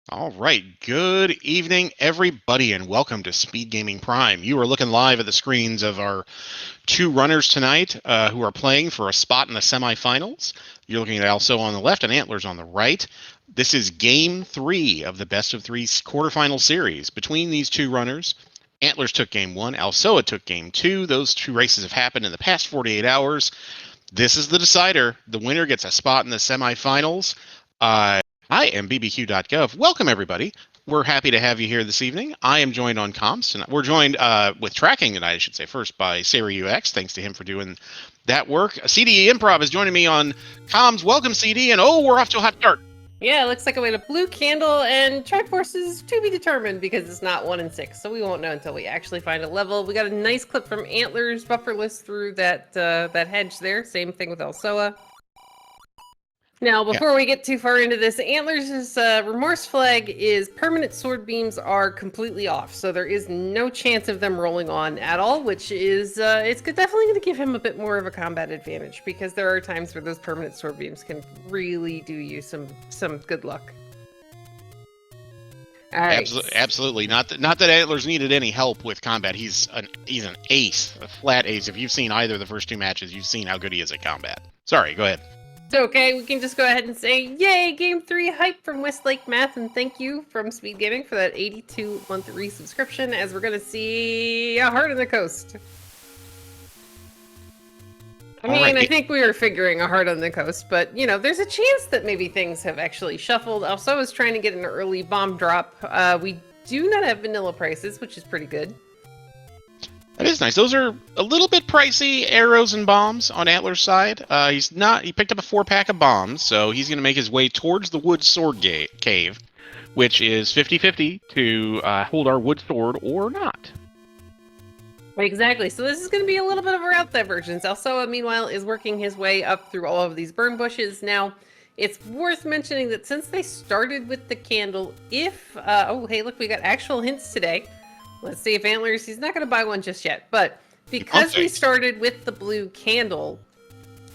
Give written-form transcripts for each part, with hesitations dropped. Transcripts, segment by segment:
All right, good evening, everybody, and welcome to Speed Gaming Prime. You are looking live at the screens of our two runners tonight who are playing for a spot in the semifinals. You're looking at alsoa on the left and Antlerz on the right. This is Game 3 of the Best of 3 quarterfinal series. Between these two runners, Antlerz took Game 1, alsoa took Game 2. Those two races have happened in the past 48 hours. This is the decider. The winner gets a spot in the semifinals. I am bbq.gov. Welcome, everybody. We're happy to have you here this evening. I am joined on comms tonight. We're joined with tracking tonight, I should say, first by Sarah UX. Thanks to him for doing that work. CDE Improv is joining me on comms. Welcome, CD. And we're off to a hot start. Yeah, it looks like I went a blue candle, and Triforce is to be determined because it's not 1 and 6, so we won't know until we actually find a level. We got a nice clip from Antlerz, bufferless through that hedge there. Same thing with alsoa. Now, before we get too far into this, Antlerz' remorse flag is permanent sword beams are completely off, so there is no chance of them rolling on at all, which is it's definitely going to give him a bit more of a combat advantage because there are times where those permanent sword beams can really do you some good luck. All right. Absolutely. Not that Antlerz needed any help with combat. He's an ace, a flat ace. If you've seen either of the first two matches, you've seen how good he is at combat. Sorry, go ahead. It's okay, we can just go ahead and say, yay, Game 3 hype from Westlake Math, and thank you from SpeedGaming for that 82-month resubscription, as we're going to see a Heart on the Coast. I think we were figuring a Heart on the Coast, but, you know, there's a chance that maybe things have actually shuffled. Also, I was trying to get an early bomb drop. We do not have vanilla prices, which is pretty good. That is nice. Those are a little bit pricey, arrows and bombs on Antler's side. He picked up a 4-pack of bombs, so he's going to make his way towards the wood sword cave, which is 50-50 to hold our wood sword or not. Exactly. So this is going to be a little bit of a route divergence. alsoa, meanwhile, is working his way up through all of these burn bushes. Now, it's worth mentioning that since they started with the candle, oh, hey, look, we got actual hints today. Let's see if Antlerz, he's not going to buy one just yet, but because we started with the blue candle,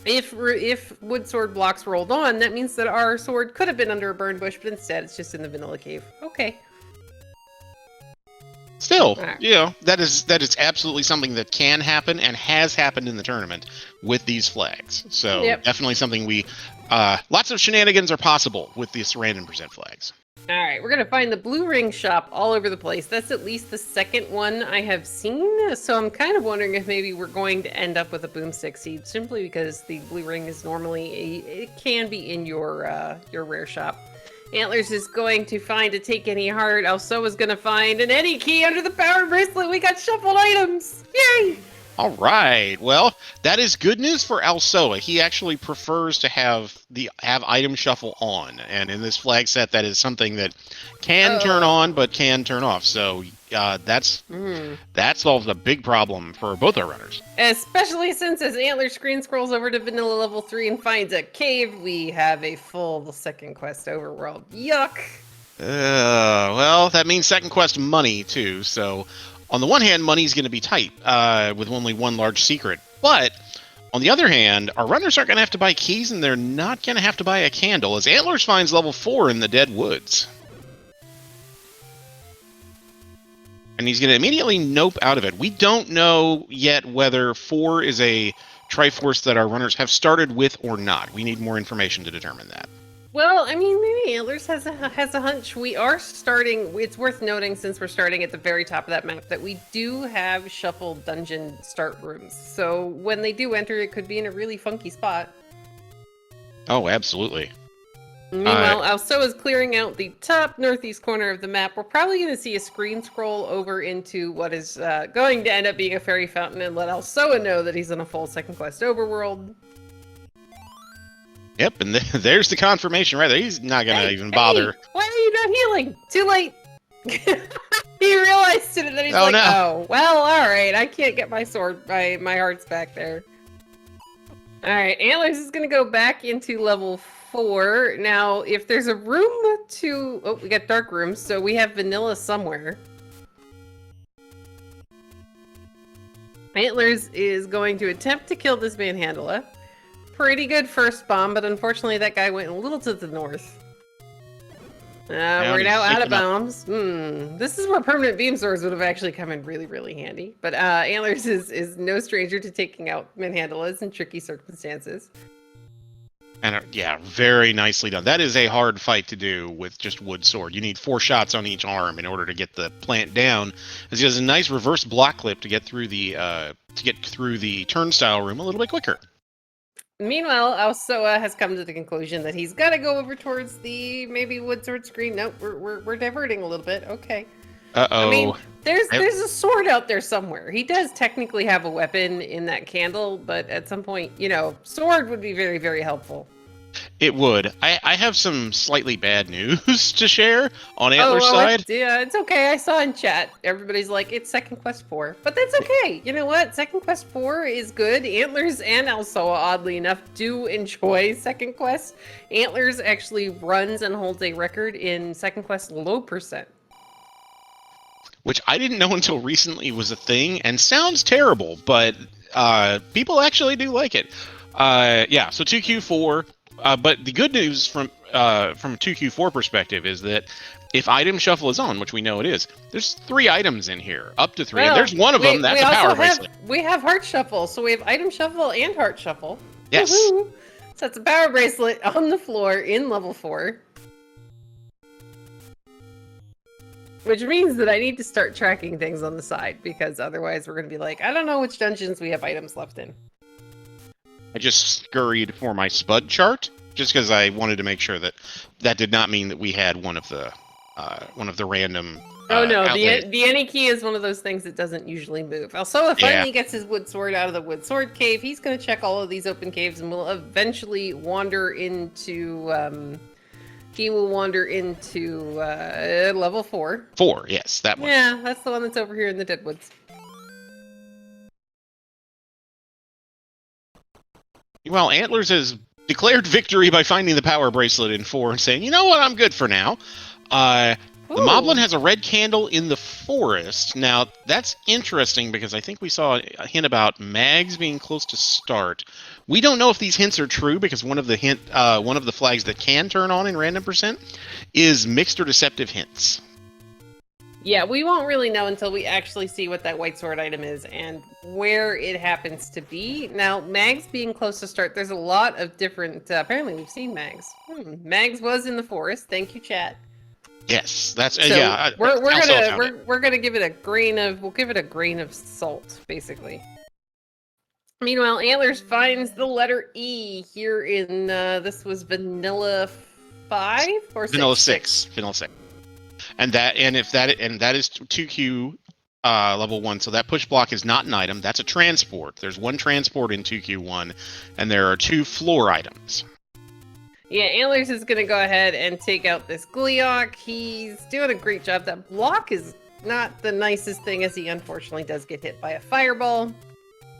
if wood sword blocks rolled on, that means that our sword could have been under a burn bush, but instead it's just in the vanilla cave. Okay. Still, you know, that is absolutely something that can happen and has happened in the tournament with these flags. So definitely something lots of shenanigans are possible with these random present flags. All right, we're going to find the blue ring shop all over the place. That's at least the second one I have seen. So I'm kind of wondering if maybe we're going to end up with a boomstick seed simply because the blue ring is normally it can be in your rare shop. Antlerz is going to find a Take Any Heart. alsoa is going to find an Any Key under the power bracelet. We got shuffled items. Yay! All right. Well, that is good news for alsoa. He actually prefers to have item shuffle on, and in this flag set, that is something that can turn on but can turn off. So that solves a big problem for both our runners. Especially since as Antlerz screen scrolls over to vanilla level 3 and finds a cave, we have a full second quest overworld. Yuck. Well, that means second quest money too. So. On the one hand, money's going to be tight with only one large secret. But on the other hand, our runners aren't going to have to buy keys, and they're not going to have to buy a candle, as Antlerz finds level 4 in the Dead Woods. And he's going to immediately nope out of it. We don't know yet whether 4 is a Triforce that our runners have started with or not. We need more information to determine that. Well, I mean, maybe Antlerz has a hunch. We are starting. It's worth noting, since we're starting at the very top of that map, that we do have shuffled dungeon start rooms. So when they do enter, it could be in a really funky spot. Oh, absolutely. Meanwhile, alsoa is clearing out the top northeast corner of the map. We're probably going to see a screen scroll over into what is going to end up being a fairy fountain and let alsoa know that he's on a full second quest overworld. Yep, and there's the confirmation right there. He's not going to even bother. Why are you not healing? Too late. He realized it, and then he's oh, well, all right. I can't get my sword, my heart's back there. All right, Antlerz is going to go back into level 4. Now, if there's a room to... Oh, we got dark rooms, so we have vanilla somewhere. Antlerz is going to attempt to kill this manhandler. Pretty good first bomb, but unfortunately that guy went a little to the north. We're now sync out of them up. bombs. This is where permanent beam swords would have actually come in really, really handy. But Antlerz is no stranger to taking out manhandlas in tricky circumstances. And yeah, very nicely done. That is a hard fight to do with just wood sword. You need 4 shots on each arm in order to get the plant down. As he has a nice reverse block clip to get through the turnstile room a little bit quicker. Meanwhile, alsoa has come to the conclusion that he's got to go over towards the maybe wood sword screen. Nope, we're diverting a little bit. Okay. Uh-oh. I mean, there's a sword out there somewhere. He does technically have a weapon in that candle, but at some point, sword would be very, very helpful. It would. I have some slightly bad news to share on Antler's side. It's okay. I saw in chat, everybody's like, it's Second Quest 4. But that's okay. You know what? Second Quest 4 is good. Antlerz and alsoa, oddly enough, do enjoy Second Quest. Antlerz actually runs and holds a record in Second Quest low percent. Which I didn't know until recently was a thing, and sounds terrible, but people actually do like it. Yeah, so 2Q4, but the good news from 2Q4 perspective is that if item shuffle is on, which we know it is, there's 3 items in here, up to 3. Well, and there's one of them that's a power bracelet. We have heart shuffle, so we have item shuffle and heart shuffle. Yes. Woohoo! So it's a power bracelet on the floor in level 4. Which means that I need to start tracking things on the side, because otherwise we're going to be like, I don't know which dungeons we have items left in. I just scurried for my Spud chart, just because I wanted to make sure that did not mean that we had one of the random. Oh no, outlays. the any key is one of those things that doesn't usually move. alsoa finally gets his wood sword out of the wood sword cave. He's going to check all of these open caves and will eventually wander into. He will wander into level 4. 4, yes, that one. Yeah, that's the one that's over here in the Deadwoods. Well, Antlerz has declared victory by finding the power bracelet in 4 and saying, you know what, I'm good for now. The Moblin has a red candle in the forest. Now, that's interesting because I think we saw a hint about mags being close to start. We don't know if these hints are true because one of the flags that can turn on in random percent is mixed or deceptive hints. Yeah, we won't really know until we actually see what that white sword item is and where it happens to be. Now, mags being close to start, there's a lot of different... apparently, we've seen mags. Mags was in the forest. Thank you, chat. Yes, that's So yeah. we're gonna give it a grain of salt, basically. Meanwhile, Antlerz finds the letter E here in this was Vanilla 5 or 6? Vanilla 6. Vanilla 6. And that is 2Q level 1. So that push block is not an item. That's a transport. There's 1 transport in 2Q1, and there are 2 floor items. Yeah, Antlerz is going to go ahead and take out this Gleeok. He's doing a great job. That block is not the nicest thing, as he unfortunately does get hit by a fireball.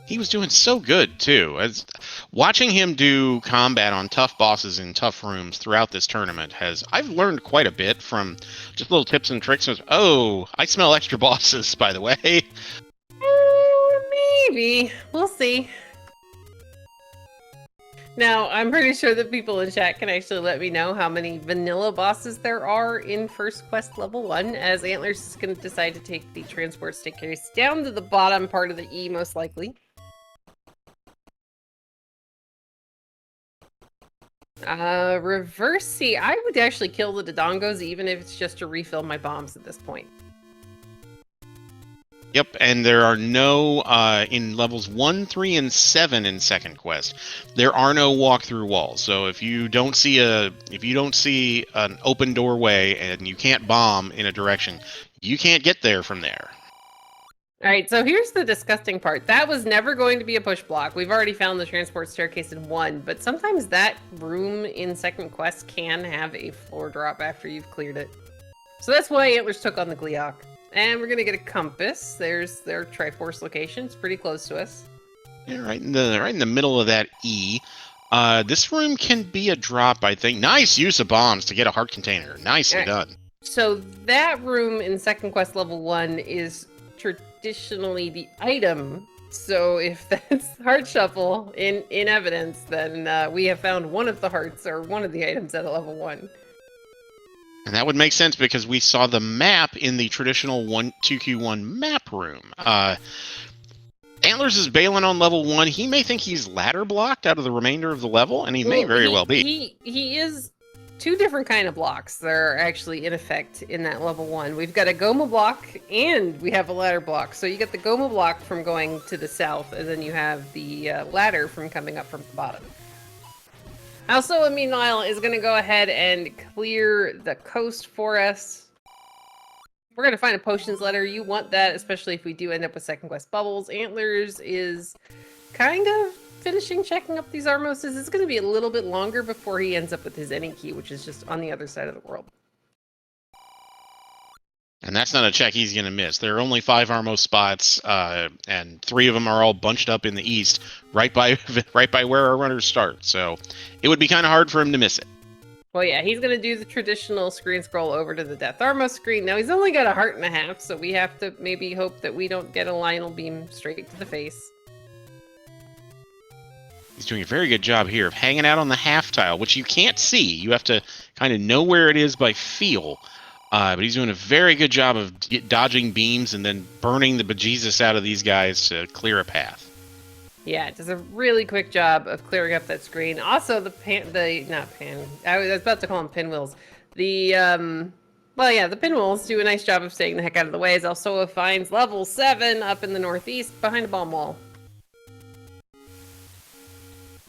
He was doing so good, too. As watching him do combat on tough bosses in tough rooms throughout this tournament I've learned quite a bit from just little tips and tricks. Oh, I smell extra bosses, by the way. Maybe. We'll see. Now, I'm pretty sure that people in chat can actually let me know how many vanilla bosses there are in First Quest Level 1, as Antlerz is going to decide to take the transport staircase down to the bottom part of the E, most likely. Reverse C. I would actually kill the Dodongos, even if it's just to refill my bombs at this point. Yep, and there are no in levels 1, 3, and 7 in Second Quest. There are no walk-through walls. So if you don't see an open doorway and you can't bomb in a direction, you can't get there from there. All right, so here's the disgusting part. That was never going to be a push block. We've already found the transport staircase in 1, but sometimes that room in Second Quest can have a floor drop after you've cleared it. So that's why Antlerz took on the Gleeok. And we're gonna get a compass. There's their Triforce location. It's pretty close to us. Yeah, right in the middle of that E. This room can be a drop, I think. Nice use of bombs to get a heart container. Nicely done. So that room in Second Quest Level 1 is traditionally the item. So if that's Heart Shuffle in evidence, then we have found one of the hearts or one of the items at a level 1. And that would make sense because we saw the map in the traditional 2Q1 map room. Antlerz is bailing on level 1. He may think he's ladder blocked out of the remainder of the level, and he may very well be. He is two different kind of blocks that are actually in effect in that level 1. We've got a Goma block and we have a ladder block. So you get the Goma block from going to the south, and then you have the ladder from coming up from the bottom. alsoa meanwhile is going to go ahead and clear the coast for us. We're going to find a potions letter. You want that, especially if we do end up with second quest bubbles. Antlerz is kind of finishing checking up these Armoses. It's going to be a little bit longer before he ends up with his any key, which is just on the other side of the world. And that's not a check he's going to miss. There are only 5 Armos spots, and 3 of them are all bunched up in the east, right by where our runners start. So it would be kind of hard for him to miss it. Well, yeah, he's going to do the traditional screen scroll over to the Death Armos screen. Now, he's only got a heart and a half, so we have to maybe hope that we don't get a Lionel beam straight to the face. He's doing a very good job here of hanging out on the half tile, which you can't see. You have to kind of know where it is by feel. But he's doing a very good job of dodging beams and then burning the bejesus out of these guys to clear a path. Yeah, it does a really quick job of clearing up that screen. Also, I was about to call them pinwheels. The pinwheels do a nice job of staying the heck out of the way as alsoa finds level 7 up in the northeast behind a bomb wall.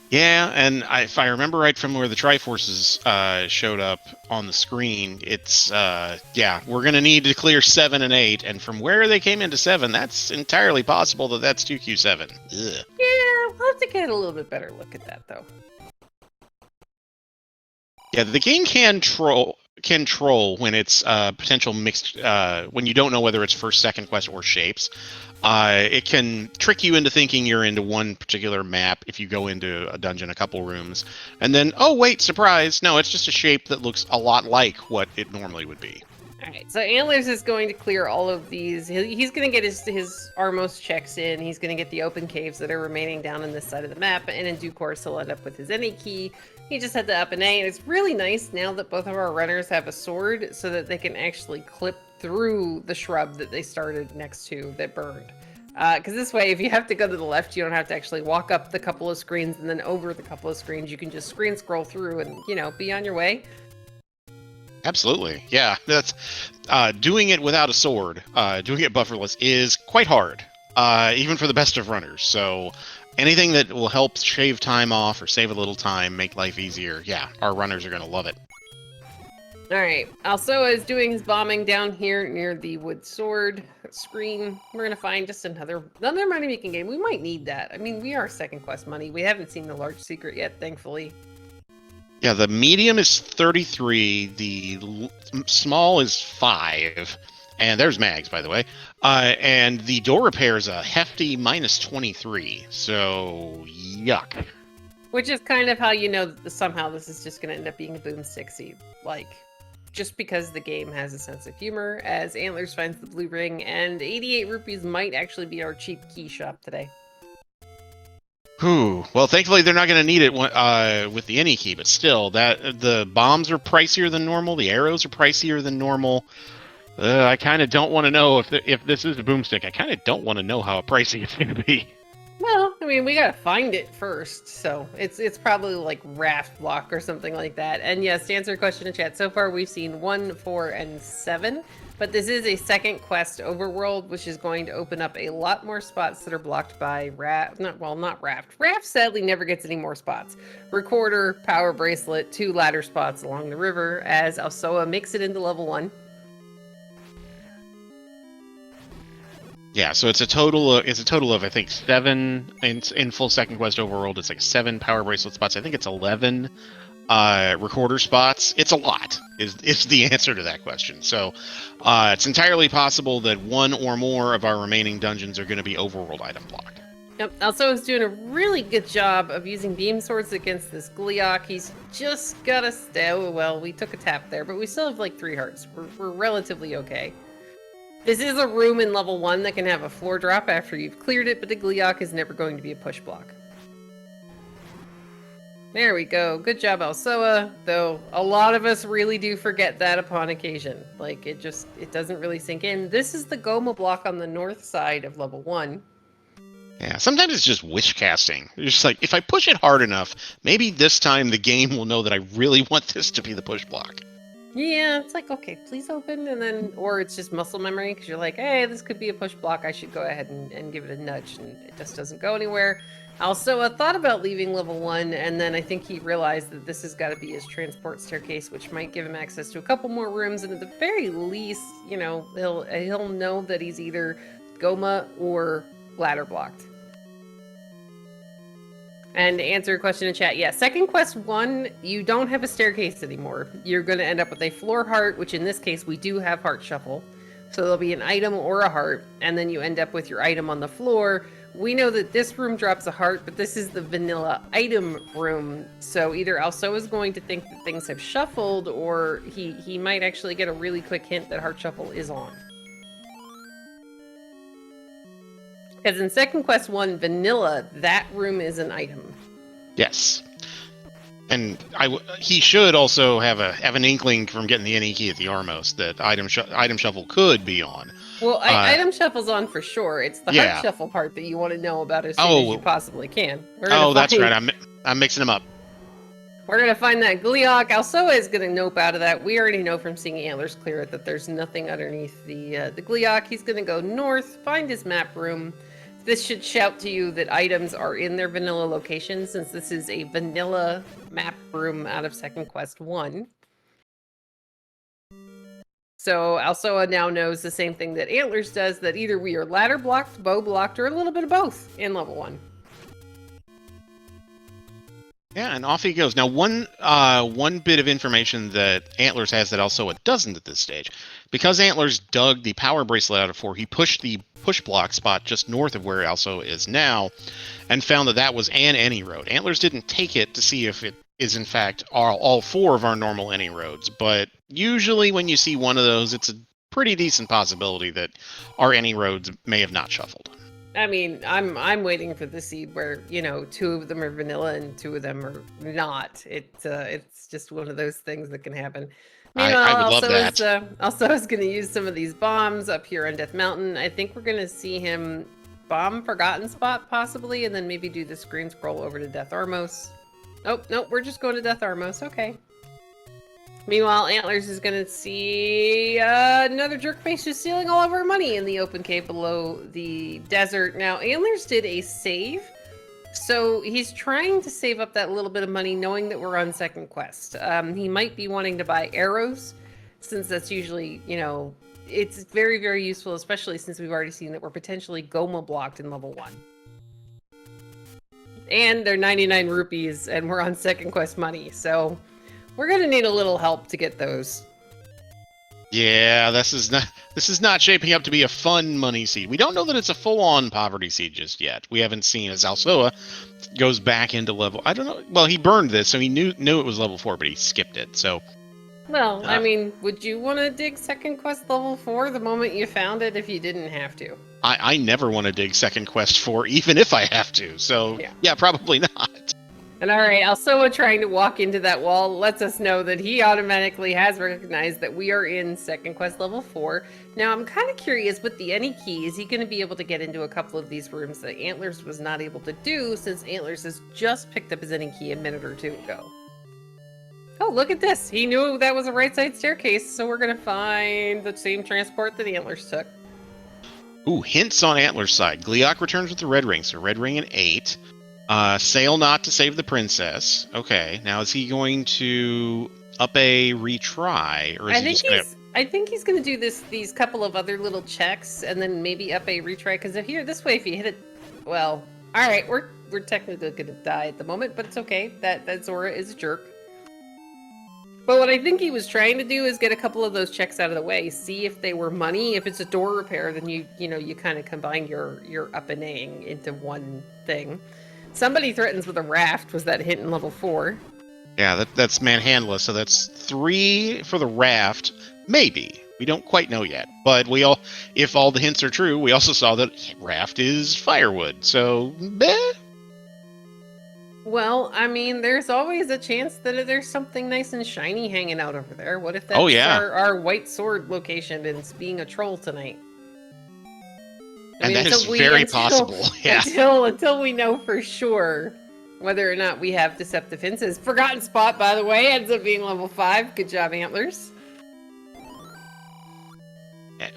Yeah, and if I remember right from where the Triforces showed up on the screen, it's, we're going to need to clear 7 and 8, and from where they came into 7, that's entirely possible that that's 2Q7. Ugh. Yeah, we'll have to get a little bit better look at that, though. Yeah, the game can troll when it's potential mixed, when you don't know whether it's first, second quest, or shapes. It can trick you into thinking you're into one particular map if you go into a dungeon a couple rooms, and then, oh wait, surprise, no, it's just a shape that looks a lot like what it normally would be. Alright, so Antlerz is going to clear all of these. He's going to get his Armos checks in. He's going to get the open caves that are remaining down on this side of the map, and in due course he'll end up with his any key. He just had to up an A, and it's really nice now that both of our runners have a sword so that they can actually clip through the shrub that they started next to that burned. Because this way, if you have to go to the left, you don't have to actually walk up the couple of screens and then over the couple of screens. You can just screen scroll through and, be on your way. Absolutely, yeah. That's doing it without a sword, doing it bufferless is quite hard, even for the best of runners. So anything that will help shave time off or save a little time, make life easier, yeah, our runners are going to love it. Alright, alsoa is doing his bombing down here near the wood sword screen. We're going to find just another money making game. We might need that. I mean, we are second quest money. We haven't seen the large secret yet, thankfully. Yeah, the medium is 33, the small is 5, and there's mags, by the way. And the door repair is a hefty minus 23, so yuck. Which is kind of how you know that somehow this is just going to end up being a boomstick seed. Just because the game has a sense of humor, as Antlerz finds the blue ring, and 88 rupees might actually be our cheap key shop today. Whew. Well, thankfully they're not going to need it with the any key, but still, the bombs are pricier than normal, the arrows are pricier than normal. I kind of don't want to know if this is a boomstick. I kind of don't want to know how pricey it's going to be. Well, I mean, we gotta find it first, so it's probably like raft block or something like that. And yes, to answer your question in chat, so far we've seen 1, 4, and 7, but this is a second quest overworld, which is going to open up a lot more spots that are blocked by raft. Not raft. Raft sadly never gets any more spots. Recorder, power bracelet, 2 ladder spots along the river, as alsoa makes it into level 1. Yeah, so it's a total of I think 7 in full second quest overworld. It's like 7 power bracelet spots. I think it's 11 recorder spots. It's a lot. Is the answer to that question. So it's entirely possible that 1 or more of our remaining dungeons are going to be overworld item blocked. Yep. alsoa is doing a really good job of using beam swords against this Gleeok. He's just got to stay. Oh, well, we took a tap there, but we still have like 3 hearts. We're relatively okay. This is a room in level 1 that can have a floor drop after you've cleared it, but the Gleeok is never going to be a push block. There we go. Good job, Alsoa. Though a lot of us really do forget that upon occasion. Like it doesn't really sink in. This is the Goma block on the north side of level 1. Yeah, sometimes it's just wish casting. It's just like, if I push it hard enough, maybe this time the game will know that I really want this to be the push block. Yeah, it's like, okay, please open, and then, or it's just muscle memory, because you're like, hey, this could be a push block, I should go ahead and give it a nudge, and it just doesn't go anywhere. Also, I thought about leaving level 1, and then I think he realized that this has got to be his transport staircase, which might give him access to a couple more rooms, and at the very least, you know, he'll know that he's either Goma or ladder blocked. And to answer a question in chat, yeah, second quest 1, you don't have a staircase anymore. You're going to end up with a floor heart, which in this case, we do have heart shuffle. So there'll be an item or a heart, and then you end up with your item on the floor. We know that this room drops a heart, but this is the vanilla item room. So either Alsoa is going to think that things have shuffled, or he might actually get a really quick hint that heart shuffle is on. Because in second quest 1, vanilla, that room is an item. Yes. And he should also have an inkling from getting the NE key at the Armos that item shuffle could be on. Well, item shuffle's on for sure. It's the heart shuffle part that you want to know about as soon as you possibly can. That's right. I'm mixing them up. We're going to find that Gleeok. Alsoa is going to nope out of that. We already know from seeing Antlerz clear it that there's nothing underneath the Gleeok. He's going to go north, find his map room. This should shout to you that items are in their vanilla location, since this is a vanilla map room out of second quest 1. So Alsoa now knows the same thing that Antlerz does, that either we are ladder blocked, bow blocked, or a little bit of both in level 1. Yeah, and off he goes. Now, one bit of information that Antlerz has that Alsoa doesn't at this stage. Because Antlerz dug the power bracelet out of 4, he pushed the push block spot just north of where Alsoa is now, and found that was an any road. Antlerz didn't take it to see if it is in fact all 4 of our normal any roads, but usually when you see one of those, it's a pretty decent possibility that our any roads may have not shuffled. I mean, I'm waiting for the seed where, you know, 2 of them are vanilla and 2 of them are not. It's just one of those things that can happen. Meanwhile, I would love that. Alsoa is going to use some of these bombs up here on Death Mountain. I think we're going to see him bomb Forgotten Spot, possibly, and then maybe do the screen scroll over to Death Armos. Oh, no, we're just going to Death Armos. Okay. Meanwhile, Antlerz is going to see another jerkface just stealing all of our money in the open cave below the desert. Now, Antlerz did a save, so he's trying to save up that little bit of money knowing that we're on second quest. He might be wanting to buy arrows, since that's usually, you know, it's very, very useful, especially since we've already seen that we're potentially Goma blocked in level 1. And they're 99 rupees, and we're on second quest money, so we're gonna need a little help to get those. Yeah, this is not shaping up to be a fun money seed. We don't know that it's a full-on poverty seed just yet. We haven't seen as Alsoa goes back into level. I don't know. Well, he burned this, so he knew it was level 4, but he skipped it. So, well, I mean, would you want to dig second quest level 4 the moment you found it if you didn't have to? I never want to dig second quest 4, even if I have to. So, yeah probably not. And all right, Alsoa trying to walk into that wall lets us know that he automatically has recognized that we are in second quest level 4. Now, I'm kind of curious with the any key, is he going to be able to get into a couple of these rooms that Antlerz was not able to do, since Antlerz has just picked up his any key a minute or 2 ago. Oh, look at this. He knew that was a right side staircase, so we're going to find the same transport that Antlerz took. Ooh, hints on Antlerz side. Gleeok returns with the red ring, so red ring and 8. Sail not to save the princess. Okay, now is he going to up a retry, or is he just gonna... I think he's going to do these couple of other little checks, and then maybe up a retry. Because if here this way, if you hit it, well, all right, we're technically going to die at the moment, but it's okay. That Zora is a jerk. But what I think he was trying to do is get a couple of those checks out of the way, see if they were money. If it's a door repair, then you kind of combine your up and A-ing into one thing. Somebody threatens with a raft. Was that hint in level 4? Yeah, that's manhandla, so that's 3 for the raft. Maybe. We don't quite know yet. But if all the hints are true, we also saw that raft is firewood. So, meh. Well, I mean, there's always a chance that there's something nice and shiny hanging out over there. What if Oh, that's yeah. our white sword location and it's being a troll tonight? I And mean, that is very possible. Yeah. until we know for sure whether or not we have deceptive hints. Forgotten Spot, by the way, ends up being level 5. Good job, Antlerz.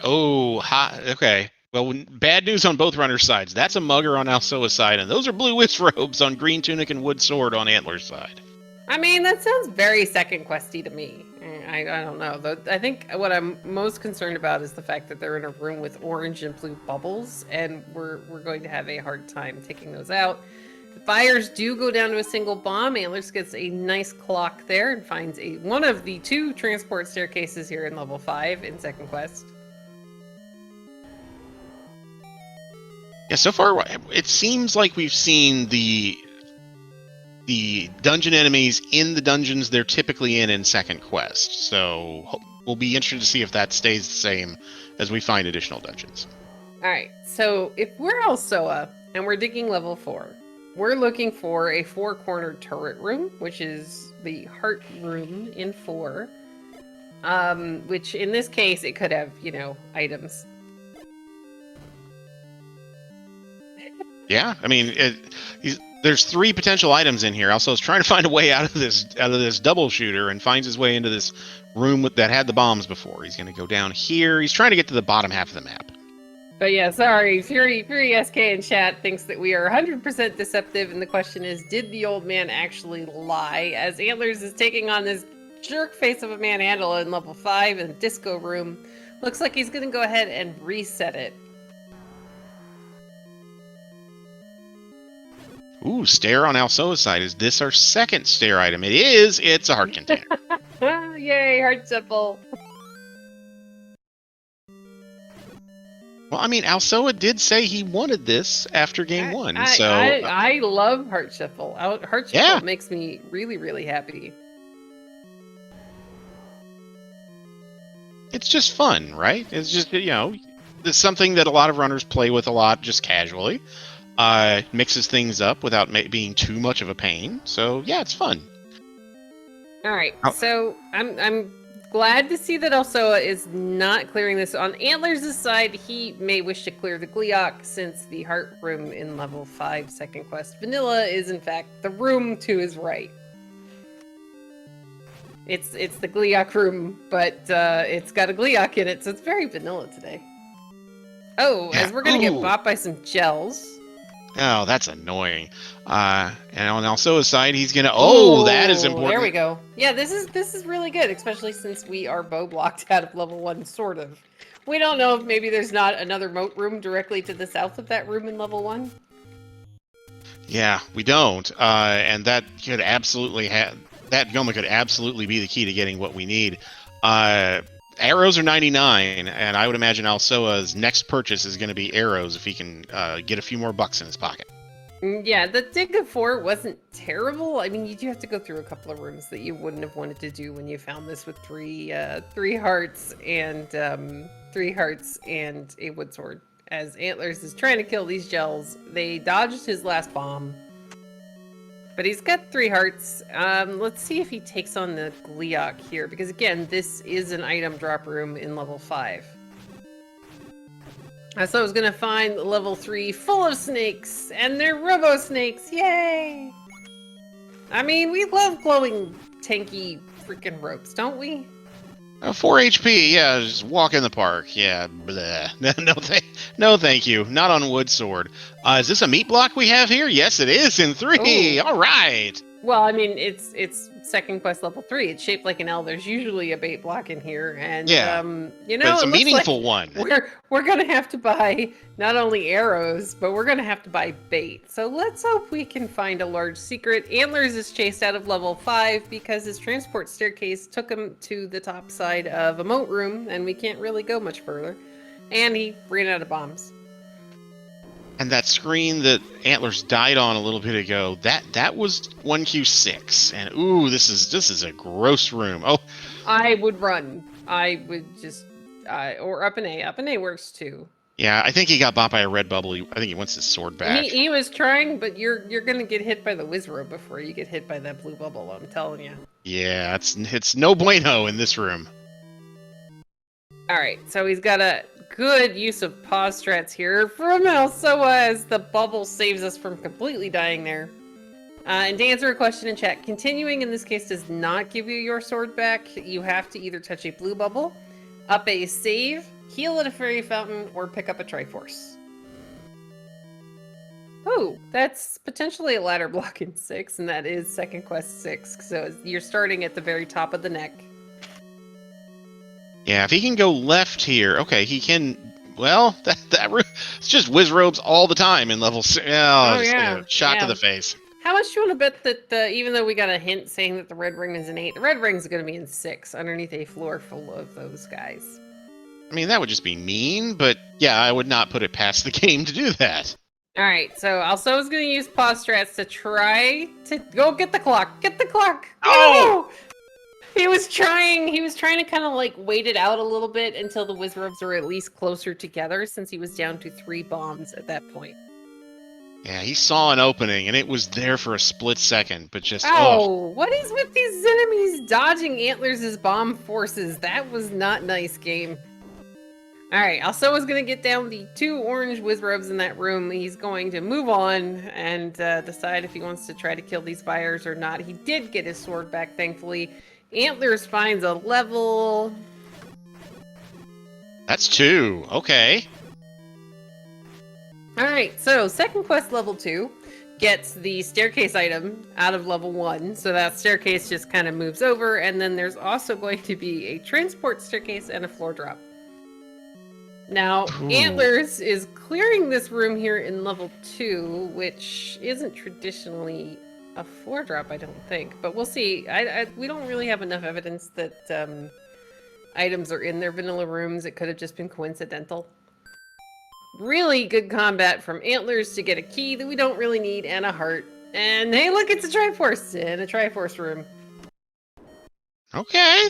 Oh, okay. Well, bad news on both runners' sides. That's a mugger on alsoa's side, and those are blue wisp robes on green tunic and wood sword on Antler's side. I mean, that sounds very second questy to me. I don't know. Though I think what I'm most concerned about is the fact that they're in a room with orange and blue bubbles, and we're going to have a hard time taking those out. The fires do go down to a single bomb. Antlerz gets a nice clock there and finds one of the 2 transport staircases here in level 5 in second quest. Yeah, so far it seems like we've seen the dungeon enemies in the dungeons they're typically in second quest. So we'll be interested to see if that stays the same as we find additional dungeons. All right, so if we're alsoa and we're digging level 4, we're looking for a 4-cornered turret room, which is the heart room in 4. Which in this case, it could have, items. Yeah, I mean, there's 3 potential items in here. Also, is trying to find a way out of this double shooter and finds his way into this room that had the bombs before. He's going to go down here. He's trying to get to the bottom half of the map. But yeah, sorry, Fury SK in chat thinks that we are 100% deceptive, and the question is, did the old man actually lie? As Antlerz is taking on this jerk face of a manhandle in level 5 in the disco room, looks like he's going to go ahead and reset it. Ooh, stare on alsoa's side. Is this our second stare item? It is. It's a heart container. Yay, heart simple. Well, I mean, alsoa did say he wanted this after game 1, so... I love heart shuffle. Heart shuffle Yeah. makes me really, really happy. It's just fun, right? It's just, it's something that a lot of runners play with a lot just casually. Mixes things up without being too much of a pain. So, yeah, it's fun. All right, so I'm glad to see that alsoa is not clearing this. On Antlerz' side, he may wish to clear the Gleeok since the heart room in level 5 second quest vanilla is in fact the room to his right. It's the Gleeok room, but it's got a Gleeok in it, so it's very vanilla today. Oh, Yeah. as we're gonna get bopped by some gels. Oh, that's annoying. And on alsoa's side, he's gonna... Oh, that is important. There we go. Yeah, this is really good, especially since we are bow blocked out of level 1, sort of. We don't know if maybe there's not another moat room directly to the south of that room in level 1. Yeah, we don't. And that could absolutely that moment could absolutely be the key to getting what we need. Arrows are 99, and I would imagine alsoa's next purchase is going to be arrows if he can get a few more bucks in his pocket. Yeah, the dig of 4 wasn't terrible. I mean, you do have to go through a couple of rooms that you wouldn't have wanted to do when you found this with three hearts and 3 hearts and a wood sword. As Antlerz is trying to kill these gels, they dodged his last bomb. But he's got 3 hearts. Let's see if he takes on the Gleeok here, because again, this is an item drop room in level 5. So I was gonna find level 3 full of snakes, and they're robo snakes, yay! I mean, we love glowing, tanky freaking ropes, don't we? 4 HP, yeah, just walk in the park. Yeah, bleh. No, thank you. Not on wood sword. Is this a meat block we have here? Yes, it is in 3. All right. Well, I mean, it's second quest level 3. It's shaped like an L. There's usually a bait block in here, and Yeah, but it's a meaningful one. We're gonna have to buy not only arrows, but we're gonna have to buy bait. So let's hope we can find a large secret. Antlerz is chased out of level 5 because his transport staircase took him to the top side of a moat room, and we can't really go much further. And he ran out of bombs. And that screen that Antlerz died on a little bit ago, that was 1Q6. And ooh, this is a gross room. Oh, I would run. I would just or up and A. Up and A works too. Yeah, I think he got bought by a red bubble. I think he wants his sword back. He was trying, but you're gonna get hit by the Wizrobe before you get hit by that blue bubble. I'm telling you. Yeah, it's no bueno in this room. All right, so he's got a good use of pause strats here from alsoa as the bubble saves us from completely dying there. And to answer a question in chat, continuing in this case does not give you your sword back. You have to either touch a blue bubble, up a save, heal at a fairy fountain, or pick up a Triforce. Oh, that's potentially a ladder block in 6, and that is second quest 6. So you're starting at the very top of the neck. Yeah, if he can go left here, okay, he can. Well, it's just Wizrobes all the time in level 6. Oh, yeah, shot to the face. How much do you want to bet that even though we got a hint saying that the red ring is in 8, the red ring's going to be in 6 underneath a floor full of those guys? I mean, that would just be mean, but yeah, I would not put it past the game to do that. All right, so also is going to use pause strats to try to go get the clock. Get the clock. Oh! No! He was trying to kind of like wait it out a little bit until the Wizrobes are at least closer together, since he was down to 3 bombs at that point. Yeah, he saw an opening, and it was there for a split second, but just... Oh, what is with these enemies dodging Antlerz' bomb forces? That was not nice, game. Alright, alsoa's going to get down the 2 orange Wizrobes in that room. He's going to move on and decide if he wants to try to kill these fires or not. He did get his sword back, thankfully. Antlerz finds a level. That's 2. Okay. Alright, so second quest level 2 gets the staircase item out of level 1. So that staircase just kind of moves over. And then there's also going to be a transport staircase and a floor drop. Now, Ooh. Antlerz is clearing this room here in level 2, which isn't traditionally a floor drop, I don't think. But we'll see. We don't really have enough evidence that items are in their vanilla rooms. It could have just been coincidental. Really good combat from Antlerz to get a key that we don't really need and a heart. And hey, look, it's a Triforce in a Triforce room. Okay,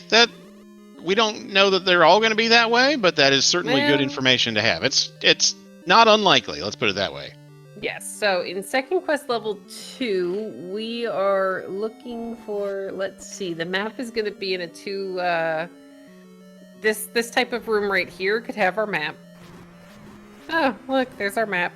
we don't know that they're all going to be that way, but that is certainly good Well, information to have. It's not unlikely, let's put it that way. yes, so in second quest level 2, we are looking for, let's see, the map is going to be in a 2, this type of room right here could have our map. Oh, look, there's our map.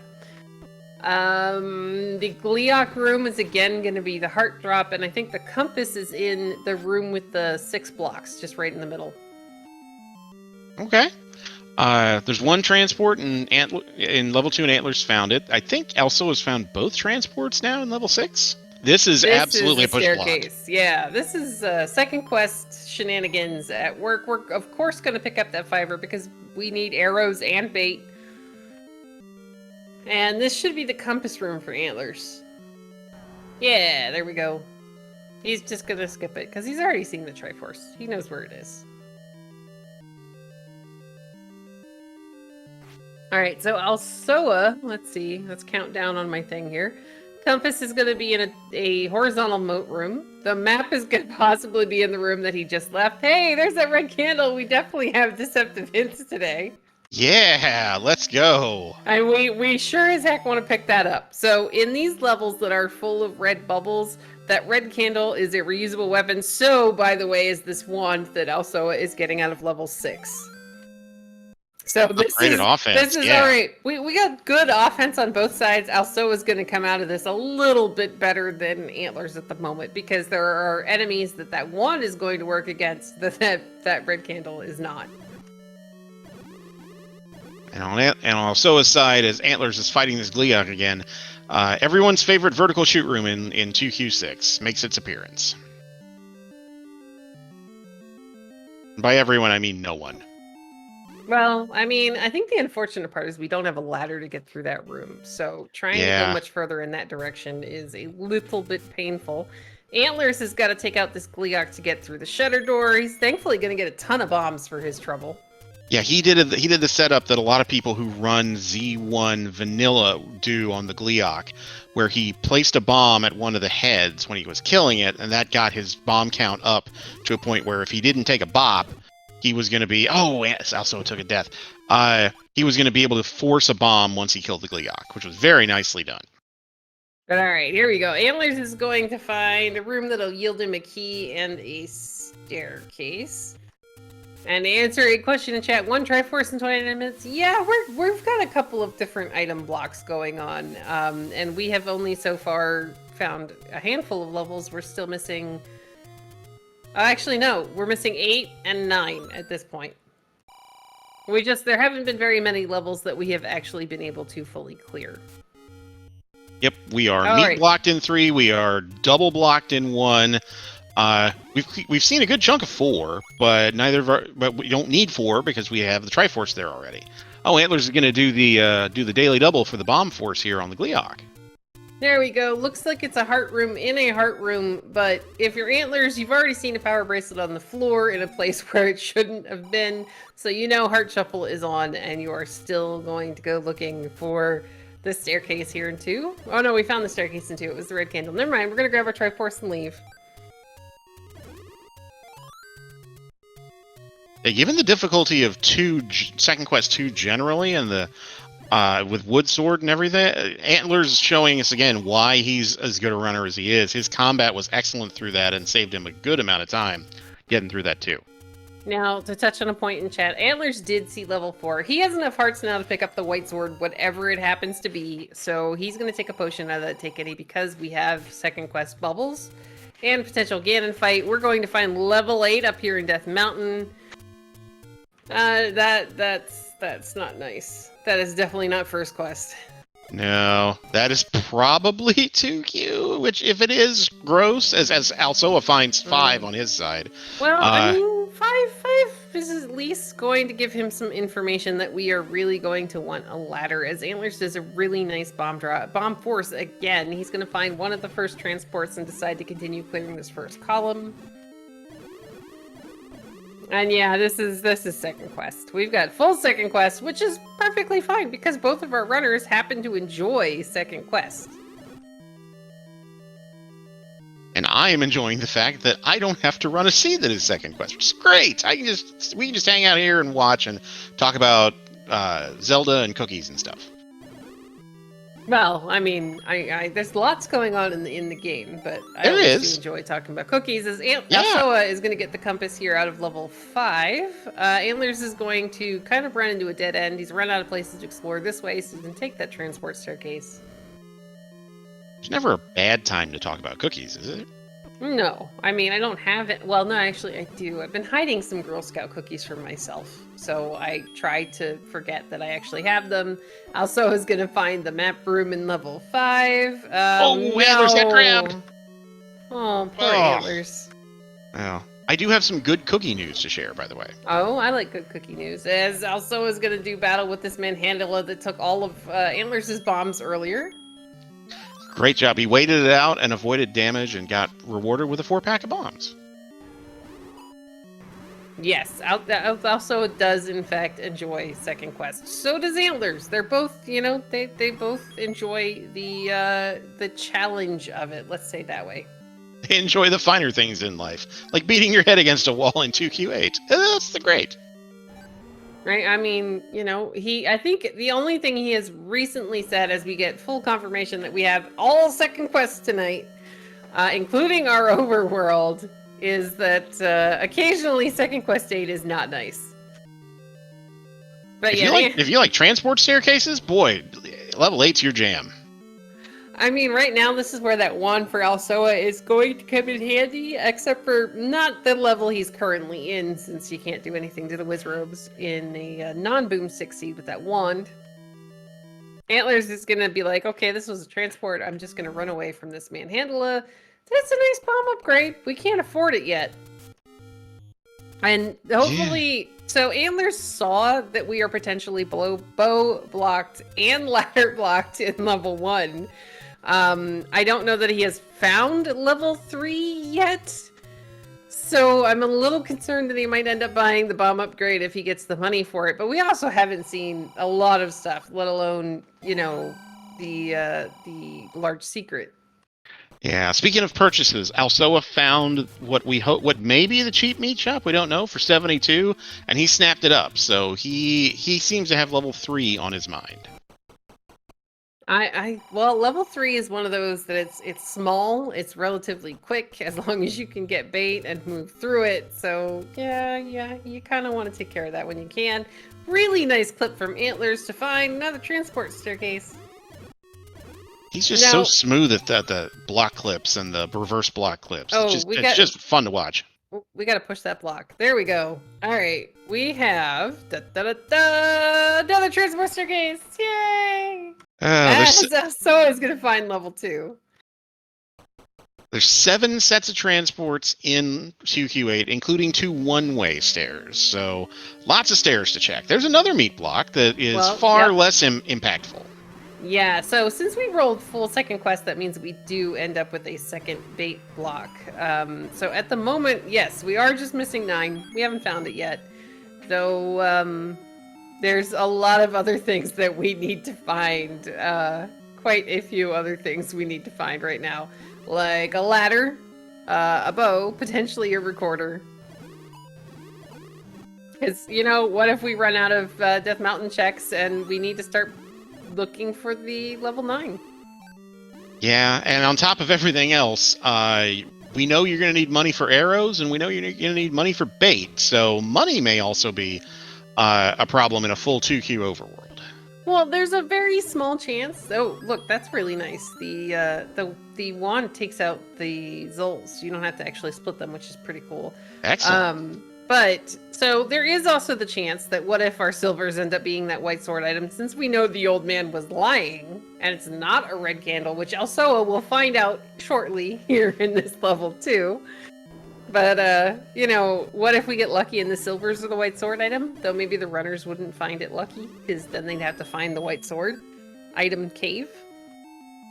The Gliok room is again going to be the heart drop, and I think the compass is in the room with the 6 blocks, just right in the middle. Okay. There's 1 transport in level 2, and Antlerz found it. I think alsoa has found both transports now in level 6. This is absolutely a push staircase. Block. Yeah, this is second quest shenanigans at work. We're of course going to pick up that 5er because we need arrows and bait. And this should be the compass room for Antlerz. Yeah, there we go. He's just gonna skip it, because he's already seen the Triforce. He knows where it is. Alright, so alsoa, let's see, let's count down on my thing here. Compass is gonna be in a horizontal moat room. The map is gonna possibly be in the room that he just left. Hey, there's that red candle! We definitely have deceptive hints today. Yeah, let's go. And we sure as heck want to pick that up. So in these levels that are full of red bubbles, that red candle is a reusable weapon. So, by the way, is this wand that alsoa is getting out of level 6. So this is offense. All right. We got good offense on both sides. alsoa is going to come out of this a little bit better than Antlerz at the moment, because there are enemies that wand is going to work against that red candle is not. And on alsoa's side, as Antlerz is fighting this Gliok again, everyone's favorite vertical shoot room in 2Q6 makes its appearance. By everyone, I mean no one. Well, I mean, I think the unfortunate part is we don't have a ladder to get through that room. So trying to go much further in that direction is a little bit painful. Antlerz has got to take out this Gliok to get through the shutter door. He's thankfully going to get a ton of bombs for his trouble. Yeah, he did the setup that a lot of people who run Z1 vanilla do on the Gliok, where he placed a bomb at one of the heads when he was killing it, and that got his bomb count up to a point where if he didn't take a bop, he was going to be. Oh, yes, also took a death. He was going to be able to force a bomb once he killed the Gliok, which was very nicely done. But all right, here we go. Antlerz is going to find a room that'll yield him a key and a staircase. And to answer a question in chat, 1 Triforce in 29 minutes. Yeah, we've got a couple of different item blocks going on, and we have only so far found a handful of levels. We're still missing. Actually, no, we're missing 8 and 9 at this point. There haven't been very many levels that we have actually been able to fully clear. Yep, we are All meat right. blocked in 3. We are double blocked in 1. We've seen a good chunk of 4, but but we don't need 4 because we have the Triforce there already. Oh, Antlerz is going to do the daily double for the bomb force here on the Gliok. There we go. Looks like it's a heart room in a heart room, but if you're Antlerz, you've already seen a power bracelet on the floor in a place where it shouldn't have been, so you know Heart Shuffle is on, and you are still going to go looking for the staircase here in 2. Oh no, we found the staircase in 2. It was the red candle. Never mind, we're gonna grab our Triforce and leave. Yeah, given the difficulty of Second Quest 2 generally, and the with Wood Sword and everything, Antlerz is showing us again why he's as good a runner as he is. His combat was excellent through that and saved him a good amount of time getting through that too. Now, to touch on a point in chat, Antlerz did see level 4. He has enough hearts now to pick up the white sword, whatever it happens to be, so he's going to take a potion out of that tickety because we have second quest bubbles and potential Ganon fight. We're going to find level 8 up here in Death Mountain. That's not nice. That is definitely not first quest. No, that is probably 2Q, which if it is gross, as Alsoa finds 5 on his side. Well, I mean, 5 is at least going to give him some information that we are really going to want a ladder, as Antlerz does a really nice bomb force. Again, he's going to find one of the first transports and decide to continue clearing this first column. And yeah, this is second quest. We've got full second quest, which is perfectly fine because both of our runners happen to enjoy second quest. And I am enjoying the fact that I don't have to run a scene that is second quest, which is great. We can just hang out here and watch and talk about Zelda and cookies and stuff. Well, I mean, there's lots going on in the game, but I always do enjoy talking about cookies. As Alsoa is going to get the compass here out of level 5. Antlerz is going to kind of run into a dead end. He's run out of places to explore this way, so he can take that transport staircase. There's never a bad time to talk about cookies, is it? No, I mean, I don't have it. Well, no, actually, I do. I've been hiding some Girl Scout cookies from myself, so I try to forget that I actually have them. Also, is going to find the map room in level 5. Antlerz got grabbed. Oh, poor Antlerz. Oh, I do have some good cookie news to share, by the way. Oh, I like good cookie news. As also is going to do battle with this manhandler that took all of Antlerz's bombs earlier. Great job. He waited it out and avoided damage and got rewarded with a 4-pack of bombs. Yes, also does in fact enjoy second quest. So does Antlerz. They're both, they both enjoy the challenge of it. Let's say it that way. They enjoy the finer things in life, like beating your head against a wall in 2Q8. That's the great. Right, I mean, I think the only thing he has recently said as we get full confirmation that we have all second quests tonight, including our overworld, is that occasionally second quest 8 is not nice. But if you like transport staircases, boy, level 8's your jam. I mean, right now, this is where that wand for Alsoa is going to come in handy, except for not the level he's currently in, since you can't do anything to the Wizrobes in a non-boomstick seed with that wand. Antlerz is going to be like, okay, this was a transport. I'm just going to run away from this manhandler. That's a nice bomb upgrade. We can't afford it yet. And hopefully... Yeah. So Antlerz saw that we are potentially bow blocked and ladder blocked in level 1. I don't know that he has found level 3 yet. So I'm a little concerned that he might end up buying the bomb upgrade if he gets the money for it. But we also haven't seen a lot of stuff, let alone, the large secret. Yeah. Speaking of purchases, Alsoa found what we hope, what may be the cheap meat shop. We don't know for 72, and he snapped it up. So he seems to have level 3 on his mind. Well, level 3 is one of those that it's small, it's relatively quick as long as you can get bait and move through it. So yeah, you kind of want to take care of that when you can. Really nice clip from Antlerz to find another transport staircase. He's just so smooth at the block clips and the reverse block clips. Oh, it's just fun to watch. We got to push that block. There we go. All right, we have another transport staircase. Yay! So is gonna find level 2. There's 7 sets of transports in QQ8, including 2 one-way stairs. So lots of stairs to check. There's another meat block that is far less impactful. Yeah, so since we rolled full second quest, that means we do end up with a second bait block. So at the moment, yes, we are just missing 9. We haven't found it yet. Though there's a lot of other things that we need to find. Quite a few other things we need to find right now. Like a ladder, a bow, potentially a recorder. Because, you know, what if we run out of Death Mountain checks and we need to start looking for the level 9? Yeah, and on top of everything else, we know you're going to need money for arrows, and we know you're going to need money for bait. So money may also be a problem in a full 2Q overworld. Well, there's a very small chance. Oh, look, that's really nice. The wand takes out the Zols. You don't have to actually split them, which is pretty cool. Excellent. But so there is also the chance that what if our silvers end up being that white sword item, since we know the old man was lying and it's not a red candle, which Alsoa will find out shortly here in this level too. But, you know, what if we get lucky and the silvers are the white sword item? Though maybe the runners wouldn't find it lucky, because then they'd have to find the white sword item cave.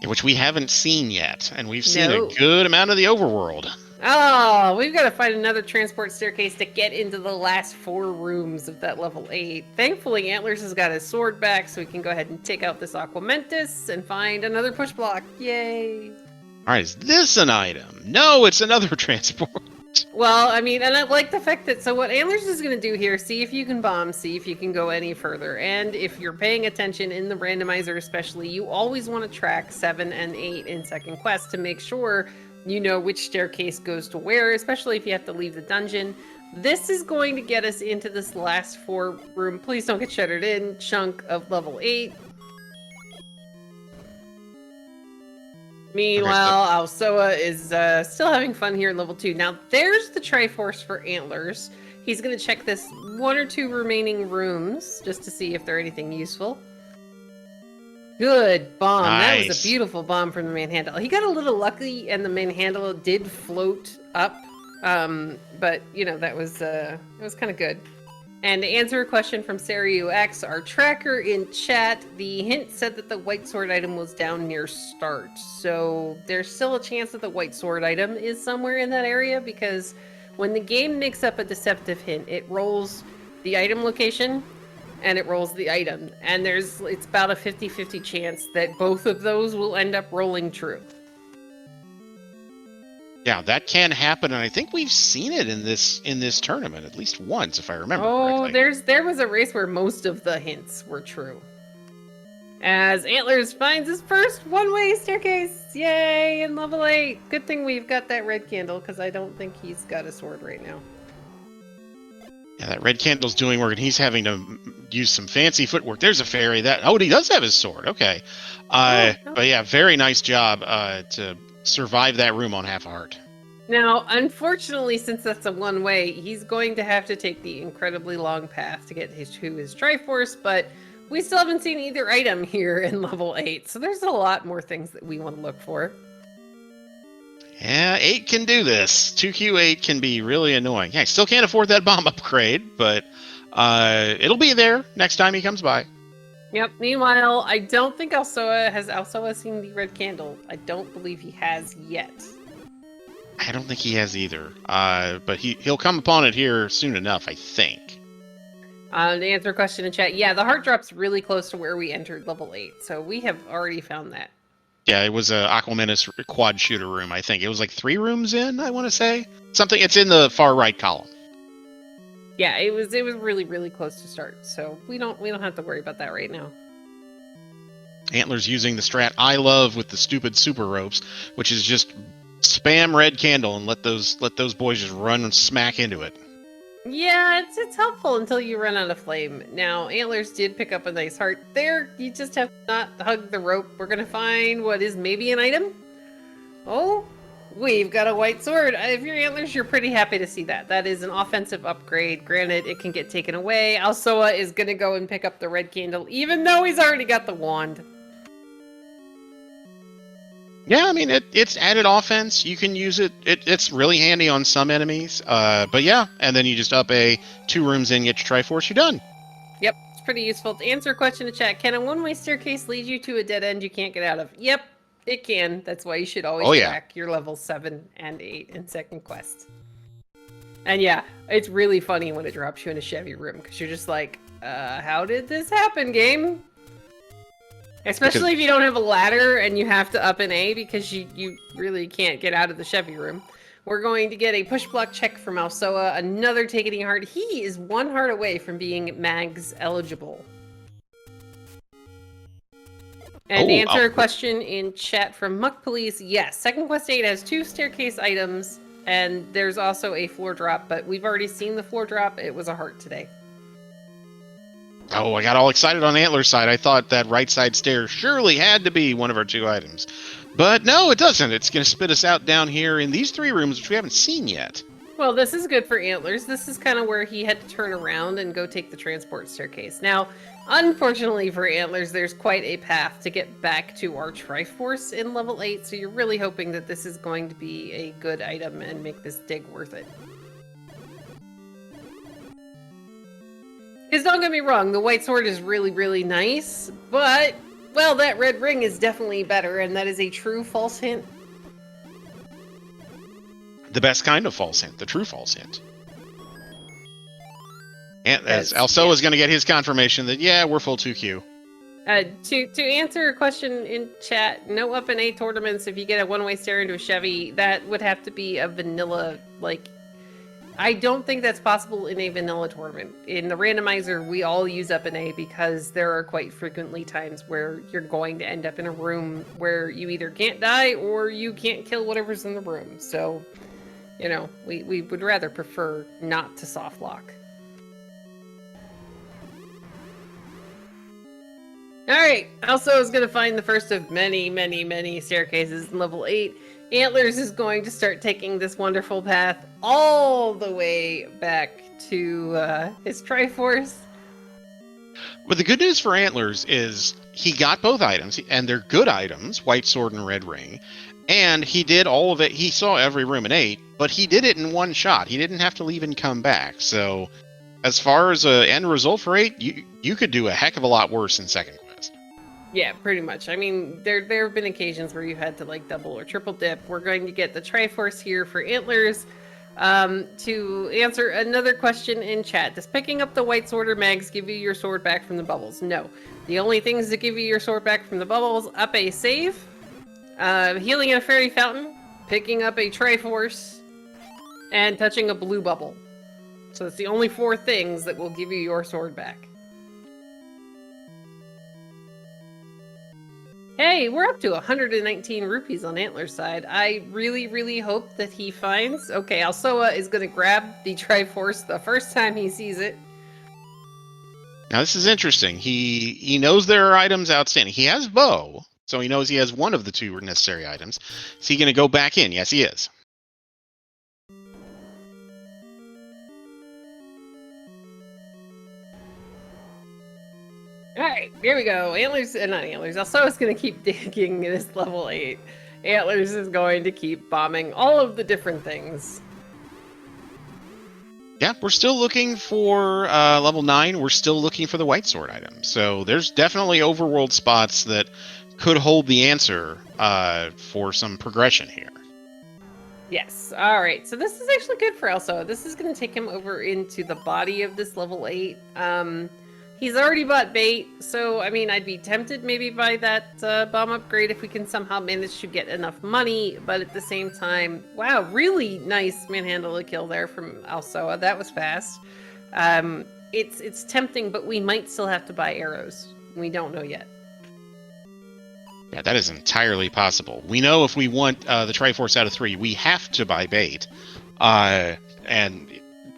Which we haven't seen yet, and we've seen a good amount of the overworld. Oh, we've got to find another transport staircase to get into the last 4 rooms of that level 8. Thankfully, Antlerz has got his sword back, so we can go ahead and take out this Aquamentus and find another push block. Yay! Alright, is this an item? No, it's another transport. Well, I mean, and I like the fact that, so what Antlerz is going to do here, see if you can bomb, see if you can go any further. And if you're paying attention in the randomizer especially, you always want to track 7 and 8 in second quest to make sure you know which staircase goes to where, especially if you have to leave the dungeon. This is going to get us into this last 4 room, please don't get shuttered in, chunk of level 8. Meanwhile, Alsoa is still having fun here in level 2. Now, there's the Triforce for Antlerz. He's going to check this 1 or 2 remaining rooms just to see if they're anything useful. Good bomb. Nice. That was a beautiful bomb from the manhandle. He got a little lucky, and the manhandle did float up. But, you know, that was it was kind of good. And to answer a question from SariuX, our tracker in chat, the hint said that the white sword item was down near start. So there's still a chance that the white sword item is somewhere in that area, because when the game makes up a deceptive hint, it rolls the item location and it rolls the item. And it's about a 50-50 chance that both of those will end up rolling true. Yeah, that can happen, and I think we've seen it in this tournament at least once, if I remember correctly. Oh, there was a race where most of the hints were true. As Antlerz finds his first one-way staircase, yay! In level 8. Good thing we've got that red candle, because I don't think he's got a sword right now. Yeah, that red candle's doing work, and he's having to use some fancy footwork. There's a fairy. He does have his sword. Okay, but yeah, very nice job to survive that room on half a heart. Now, unfortunately, since that's a one-way, he's going to have to take the incredibly long path to get to his Triforce, but we still haven't seen either item here in level 8, so there's a lot more things that we want to look for. Yeah, 8 can do this. 2Q8 can be really annoying. Yeah, I still can't afford that bomb upgrade, but it'll be there next time he comes by. Yep. Meanwhile, I don't think Alsoa has seen the red candle. I don't believe he has yet. I don't think he has either. But he'll come upon it here soon enough, I think. To answer a question in chat, yeah, the heart drop's really close to where we entered level 8, so we have already found that. Yeah, it was a Aquamanus quad shooter room, I think. It was like 3 rooms in, I want to say. Something, it's in the far right column. Yeah, it was really, really close to start, so we don't have to worry about that right now. Antlerz using the strat I love with the stupid super ropes, which is just spam red candle and let those boys just run and smack into it. Yeah, it's helpful until you run out of flame. Now, Antlerz did pick up a nice heart there. You just have to not hug the rope. We're gonna find what is maybe an item. Oh, we've got a white sword. If you're Antlerz, you're pretty happy to see that. That is an offensive upgrade. Granted, it can get taken away. Alsoa is gonna go and pick up the red candle, even though he's already got the wand. Yeah, I mean, it's added offense. You can use it. It's really handy on some enemies. But yeah, and then you just up a 2 rooms in, get your Triforce, you're done. Yep, it's pretty useful. To answer a question in chat, can a one-way staircase lead you to a dead end you can't get out of? Yep, it can. That's why you should always track your level 7 and 8 in second quest. And yeah, it's really funny when it drops you in a Chevy room, because you're just like, how did this happen, game? Especially if you don't have a ladder and you have to up an A because you really can't get out of the Chevy room. We're going to get a push block check from Alsoa, another ticketing heart. He is 1 heart away from being mags eligible. And to answer a question in chat from Muck Police, yes, second quest 8 has 2 staircase items, and there's also a floor drop, but we've already seen the floor drop. It was a heart today. Oh, I got all excited on Antler's side. I thought that right side stair surely had to be one of our 2 items. But no, it doesn't. It's going to spit us out down here in these 3 rooms, which we haven't seen yet. Well, this is good for Antlerz. This is kind of where he had to turn around and go take the transport staircase. Now, unfortunately for Antlerz, there's quite a path to get back to our Triforce in level 8, so you're really hoping that this is going to be a good item and make this dig worth it. Because don't get me wrong, the white sword is really, really nice, but, well, that red ring is definitely better, and that is a true false hint. The best kind of false hint, the true false hint. And as Alsoa is going to get his confirmation that, yeah, we're full 2Q. To answer a question in chat, no up and A tournaments if you get a one-way stair into a Chevy. That would have to be a vanilla, like... I don't think that's possible in a vanilla tournament. In the randomizer, we all use up an A because there are quite frequently times where you're going to end up in a room where you either can't die or you can't kill whatever's in the room. So, you know, we would rather prefer not to soft lock. Alright, Alsoa is going to find the first of many, many, many staircases in level 8. Antlerz is going to start taking this wonderful path all the way back to his Triforce. But the good news for Antlerz is he got both items, and they're good items, white sword and red ring, and he did all of it. He saw every room in 8, but he did it in 1 shot. He didn't have to leave and come back. So as far as an end result for 8, you could do a heck of a lot worse in second quest. Yeah, pretty much. I mean, there have been occasions where you had to like double or triple dip. We're going to get the Triforce here for Antlerz. To answer another question in chat, does picking up the white sword or mags give you your sword back from the bubbles? No. The only things that give you your sword back from the bubbles, up a save, healing in a fairy fountain, picking up a Triforce, and touching a blue bubble. So it's the only 4 things that will give you your sword back. Hey, we're up to 119 rupees on Antler's side. I really, really hope that he finds... Okay, Alsoa is going to grab the Triforce the first time he sees it. Now, this is interesting. He knows there are items outstanding. He has bow, so he knows he has one of the 2 necessary items. Is he going to go back in? Yes, he is. Alright, here we go. Not Antlerz. Alsoa's going to keep digging this level 8. Antlerz is going to keep bombing all of the different things. Yeah, we're still looking for level 9. We're still looking for the white sword item. So there's definitely overworld spots that could hold the answer for some progression here. Yes. Alright, so this is actually good for Alsoa. This is going to take him over into the body of this level 8. He's already bought bait, so I mean, I'd be tempted maybe by that bomb upgrade if we can somehow manage to get enough money. But at the same time, wow, really nice manhandle a kill there from Alsoa. That was fast. It's tempting, but we might still have to buy arrows. We don't know yet. Yeah, that is entirely possible. We know if we want the Triforce out of 3, we have to buy bait. And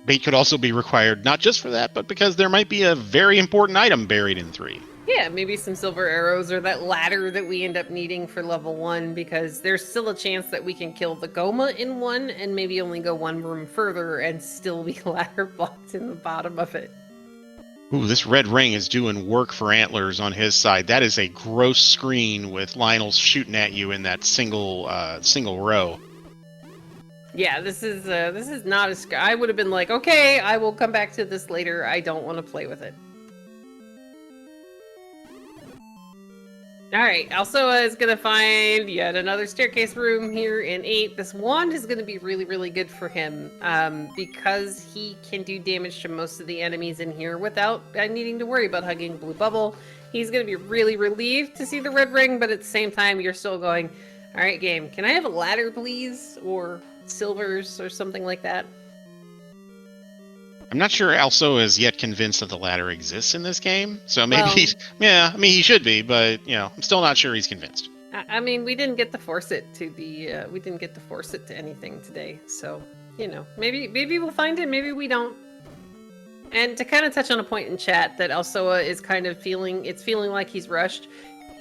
bait could also be required, not just for that, but because there might be a very important item buried in 3. Yeah, maybe some silver arrows or that ladder that we end up needing for level 1, because there's still a chance that we can kill the Goma in 1 and maybe only go 1 room further and still be ladder blocked in the bottom of it. Ooh, this red ring is doing work for Antlerz on his side. That is a gross screen with Lionel shooting at you in that single row. Yeah, this is not as... I would have been like, okay, I will come back to this later. I don't want to play with it. Alright, Alsoa is going to find yet another staircase room here in 8. This wand is going to be really, really good for him because he can do damage to most of the enemies in here without needing to worry about hugging Blue Bubble. He's going to be really relieved to see the red ring, but at the same time, you're still going, alright, game, can I have a ladder, please? Or silvers or something like that? I'm not sure Alsoa is yet convinced that the ladder exists in this game, so maybe Well, he should be, but I'm still not sure he's convinced. I mean, we didn't get to force it to the we didn't get to force it to anything today, so maybe we'll find it, maybe we don't. And to kind of touch on a point in chat that Alsoa is kind of feeling like he's rushed.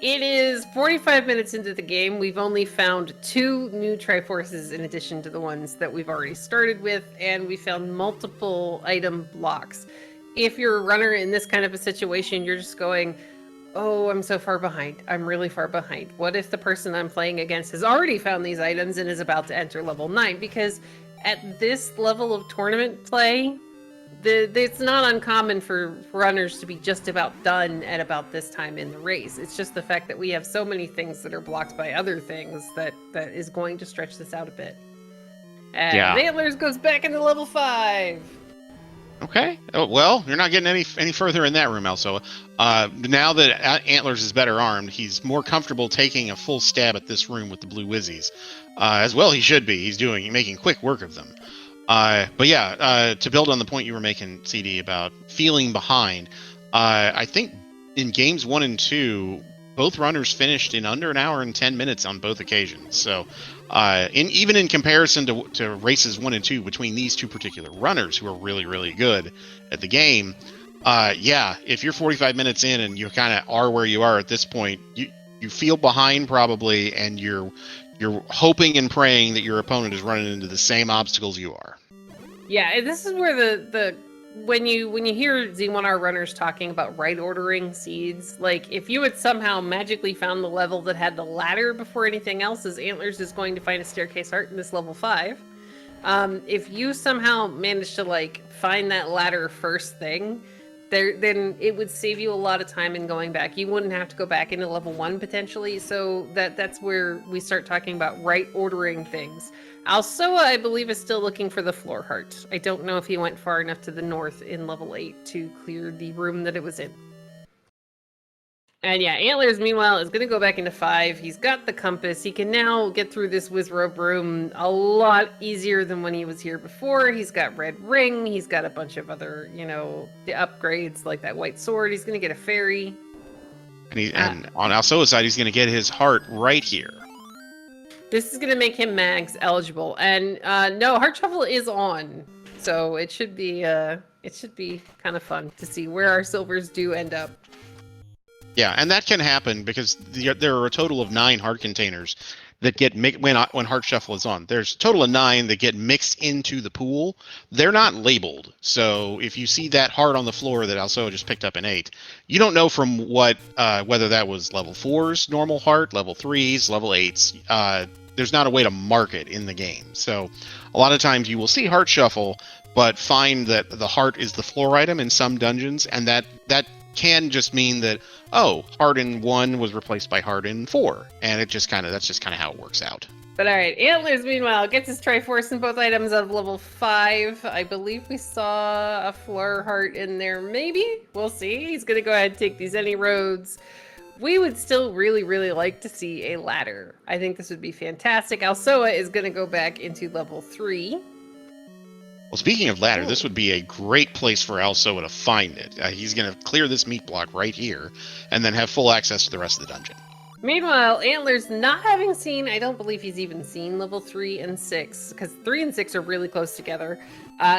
It is 45 minutes into the game. We've only found 2 new Triforces in addition to the ones that we've already started with, and we found multiple item blocks. If you're a runner in this kind of a situation, you're just going, oh, I'm so far behind. I'm really far behind. What if the person I'm playing against has already found these items and is about to enter level 9? Because at this level of tournament play, it's not uncommon for runners to be just about done at about this time in the race. It's just the fact that we have so many things that are blocked by other things that is going to stretch this out a bit. And Antlerz goes back into level 5. Okay. Oh, well, you're not getting any further in that room, Alsoa. Now that Antlerz is better armed, he's more comfortable taking a full stab at this room with the blue Wizzies. As well he should be. He's making quick work of them. But yeah, to build on the point you were making, CD, about feeling behind, I think in games 1 and 2, both runners finished in under an hour and 10 minutes on both occasions. So even in comparison to races 1 and 2 between these 2 particular runners who are really, really good at the game, yeah, if you're 45 minutes in and you kind of are where you are at this point, you feel behind probably, and you're hoping and praying that your opponent is running into the same obstacles you are. Yeah, and this is where when you hear Z1R runners talking about right ordering seeds, like if you had somehow magically found the level that had the ladder before anything else, as Antlerz is going to find a staircase heart in this level 5. If you somehow managed to find that ladder first thing, then it would save you a lot of time in going back. You wouldn't have to go back into level 1 potentially, so that's where we start talking about right ordering things. Alsoa, I believe, is still looking for the floor heart. I don't know if he went far enough to the north in level 8 to clear the room that it was in. And yeah, Antlerz, meanwhile, is going to go back into 5. He's got the compass. He can now get through this Wizrobe room a lot easier than when he was here before. He's got red ring. He's got a bunch of other, the upgrades like that white sword. He's going to get a fairy. And on Alsoa's side, he's going to get his heart right here. This is going to make him mags eligible. And no, Heart Shuffle is on. So it should be kind of fun to see where our silvers do end up. Yeah, and that can happen because there are a total of 9 heart containers that get when Heart Shuffle is on. There's a total of 9 that get mixed into the pool. They're not labeled, so if you see that heart on the floor that Alsoa just picked up in 8, you don't know from whether that was level 4's normal heart, level 3's, level 8's. There's not a way to mark it in the game, so a lot of times you will see Heart Shuffle, but find that the heart is the floor item in some dungeons, and that can just mean that, oh, Harden 1 was replaced by Harden 4, and that's just kind of how it works out. But all right, Antlerz, meanwhile, gets his Triforce in both items out of level 5. I believe we saw a Floor Heart in there, maybe? We'll see. He's going to go ahead and take these any roads. We would still really, really like to see a ladder. I think this would be fantastic. Alsoa is going to go back into level 3. Well, speaking of ladder, this would be a great place for Alsoa to find it. He's going to clear this meat block right here, and then have full access to the rest of the dungeon. Meanwhile, Antlerz, not having seen, I don't believe he's even seen level 3 and 6, because 3 and 6 are really close together.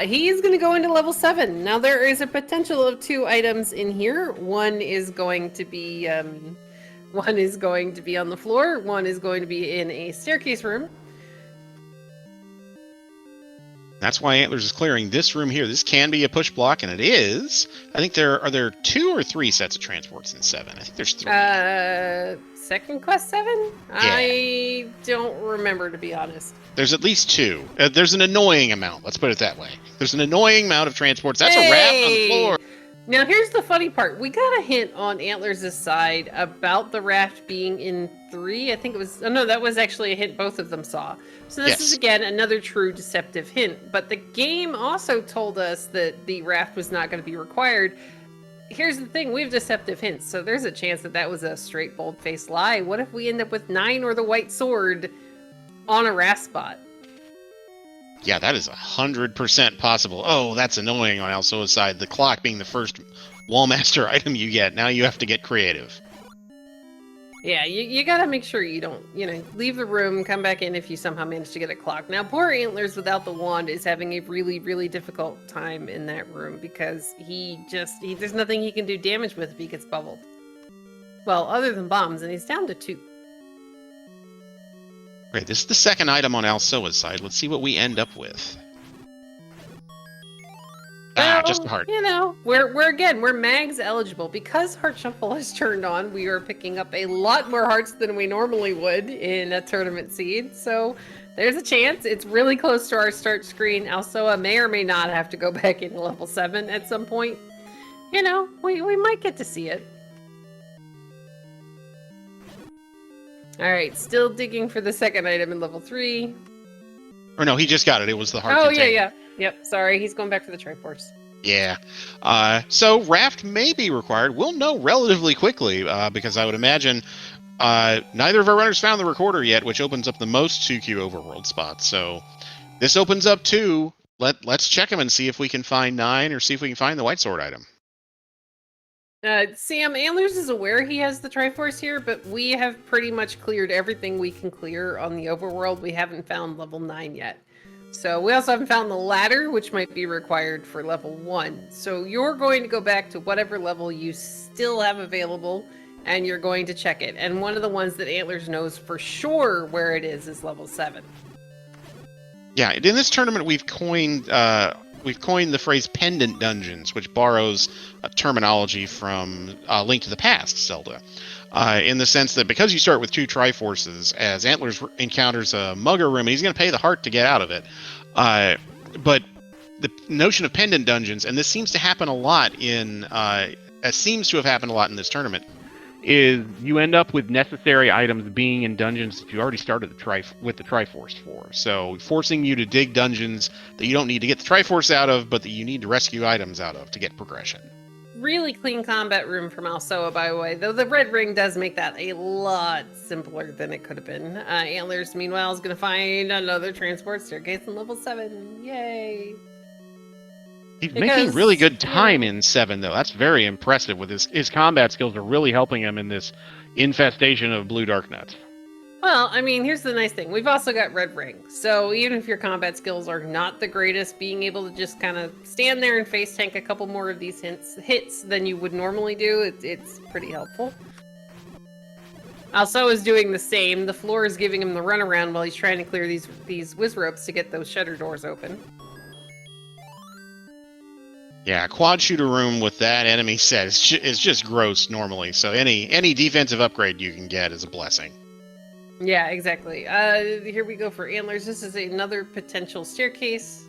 He's going to go into level 7. Now, there is a potential of 2 items in here. One is going to be on the floor. One is going to be in a staircase room. That's why Antlerz is clearing this room here. This can be a push block, and it is. I think are there 2 or 3 sets of transports in 7? I think there's 3. Second quest 7? Yeah. I don't remember, to be honest. There's at least 2. There's an annoying amount. Let's put it that way. There's an annoying amount of transports. That's a raft on the floor. Now, here's the funny part. We got a hint on Antlerz' side about the raft being in 3. I think it was... Oh, no, that was actually a hint both of them saw. So this is, again, another true deceptive hint. But the game also told us that the raft was not going to be required. Here's the thing. We have deceptive hints, so there's a chance that that was a straight, bold-faced lie. What if we end up with 9 or the white sword on a raft spot? Yeah, that is 100% possible. Oh, that's annoying on Alsoa's side. The clock being the first Wallmaster item you get. Now you have to get creative. Yeah, you gotta make sure you don't, leave the room, come back in if you somehow manage to get a clock. Now, poor Antlerz without the wand is having a really, really difficult time in that room because there's nothing he can do damage with if he gets bubbled. Well, other than bombs, and he's down to 2. Great, this is the second item on Alsoa's side. Let's see what we end up with. Well, just a heart. We're mags eligible. Because Heart Shuffle is turned on, we are picking up a lot more hearts than we normally would in a tournament seed. So there's a chance. It's really close to our start screen. Alsoa may or may not have to go back into level 7 at some point. We might get to see it. Alright, still digging for the second item in level 3. Or no, he just got it. It was the heart. Oh, yeah. Yep, sorry, he's going back for the Triforce. Yeah. So raft may be required. We'll know relatively quickly, because I would imagine neither of our runners found the recorder yet, which opens up the most 2Q overworld spots. So this opens up 2. Let's check them and see if we can find 9 or see if we can find the white sword item. Sam, Antlerz is aware he has the Triforce here, but we have pretty much cleared everything we can clear on the overworld. We haven't found level 9 yet. So we also haven't found the ladder, which might be required for level 1. So you're going to go back to whatever level you still have available, and you're going to check it. And one of the ones that Antlerz knows for sure where it is level 7. Yeah, in this tournament we've coined the phrase pendant dungeons, which borrows a terminology from Link to the Past, Zelda. In the sense that because you start with 2 Triforces, as Antlerz encounters a mugger room, and he's going to pay the heart to get out of it. But the notion of pendant dungeons, and this seems to happen a lot seems to have happened a lot in this tournament, is you end up with necessary items being in dungeons that you already started with the Triforce for. So forcing you to dig dungeons that you don't need to get the Triforce out of, but that you need to rescue items out of to get progression. Really clean combat room from Alsoa, by the way, though the red ring does make that a lot simpler than it could have been. Antlerz, meanwhile, is going to find another transport staircase in level 7. Yay! He's making really good time in 7, though. That's very impressive. With his combat skills are really helping him in this infestation of blue dark nuts. Well, I mean, here's the nice thing. We've also got red ring. So even if your combat skills are not the greatest, being able to just kind of stand there and face tank a couple more of these hits than you would normally do, it's pretty helpful. Alsoa is doing the same. The floor is giving him the runaround while he's trying to clear these whiz ropes to get those shutter doors open. Yeah, quad shooter room with that enemy set is just gross normally. So any defensive upgrade you can get is a blessing. Yeah, exactly. Here we go for Antlerz. This is another potential staircase.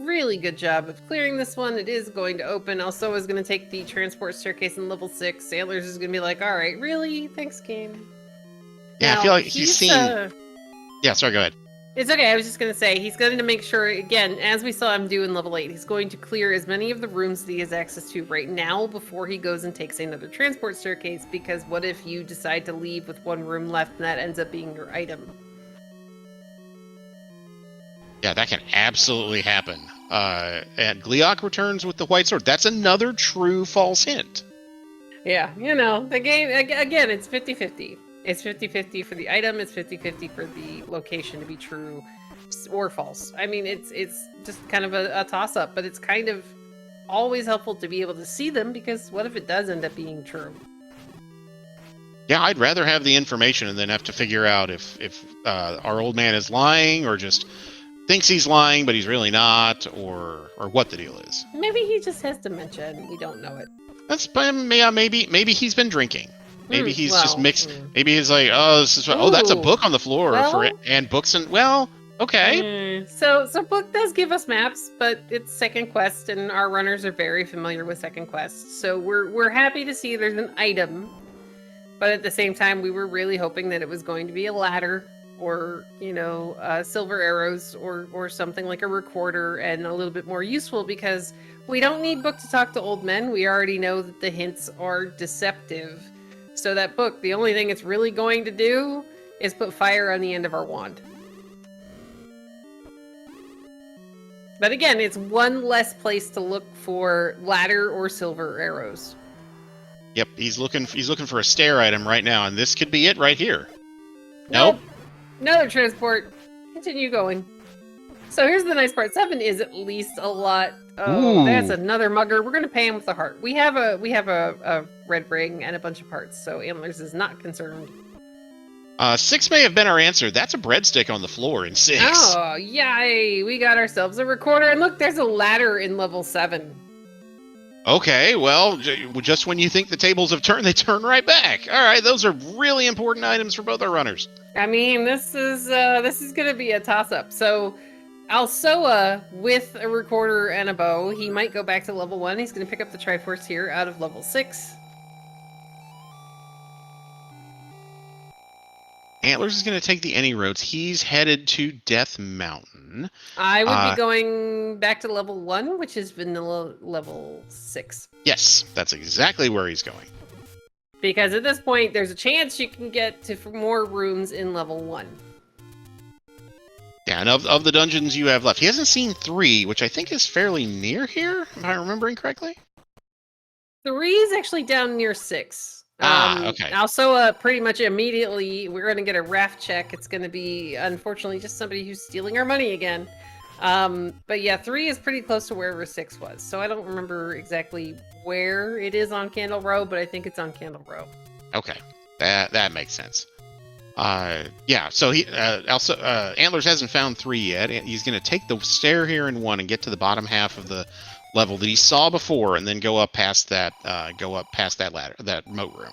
really good job of clearing this one. It is going to open. Also is going to take the transport staircase in level 6. Antlerz is going to be like, all right, really? Thanks, game. Yeah, Now, I feel like he's seen... Yeah, sorry, go ahead. It's okay, I was just going to say, he's going to make sure, again, as we saw him do in level 8, he's going to clear as many of the rooms that he has access to right now before he goes and takes another transport staircase, because what if you decide to leave with one room left and that ends up being your item? Yeah, that can absolutely happen. And Gleok returns with the white sword. That's another true false hint. Yeah, you know, the game, again, it's 50-50. It's 50-50 for the item, it's 50-50 for the location to be true or false. I mean, it's just kind of a toss-up, but it's kind of always helpful to be able to see them, because what if it does end up being true? Yeah, I'd rather have the information and then have to figure out if our old man is lying or just thinks he's lying, but he's really not, or what the deal is. Maybe he just has dementia and we don't know it. That's yeah, maybe he's been drinking. Maybe he's just mixed. Maybe he's like, oh, this is that's a book on the floor and books and okay. So book does give us maps, but it's second quest, and our runners are very familiar with second quest. So we're happy to see there's an item, but at the same time, we were really hoping that it was going to be a ladder, or silver arrows, or something like a recorder, and a little bit more useful, because we don't need book to talk to old men. We already know that the hints are deceptive. So that book, the only thing it's really going to do is put fire on the end of our wand. But again, it's one less place to look for ladder or silver arrows. Yep, he's looking for a stair item right now, and this could be it right here. Nope. Another transport. Continue going. So here's the nice part. 7 is at least a lot. Oh, ooh. That's another mugger. We're gonna pay him with a heart. We have a red ring and a bunch of hearts, so Antlerz is not concerned. 6 may have been our answer. That's a breadstick on the floor in 6. Oh, yay! We got ourselves a recorder, and look, there's a ladder in level 7. Okay, well, just when you think the tables have turned, they turn right back. All right, those are really important items for both our runners. I mean, this is gonna be a toss-up. So, Alsoa with a recorder and a bow, he might go back to level 1. He's gonna pick up the Triforce here out of level 6. Antlerz is going to take the any roads. He's headed to Death Mountain. I would be going back to level 1, which is vanilla level 6. Yes, that's exactly where he's going. Because at this point, there's a chance you can get to more rooms in level 1. Yeah, and of the dungeons you have left, he hasn't seen 3, which I think is fairly near here, if I'm remembering correctly. 3 is actually down near 6. Okay. Also, pretty much immediately, we're going to get a raft check. It's going to be, unfortunately, just somebody who's stealing our money again. But yeah, 3 is pretty close to wherever 6 was. So I don't remember exactly where it is on Candle Row, but I think it's on Candle Row. Okay, that makes sense. Yeah, so Antlerz hasn't found 3 yet. He's going to take the stair here in 1 and get to the bottom half of the level that he saw before, and then go up past that ladder, that moat room.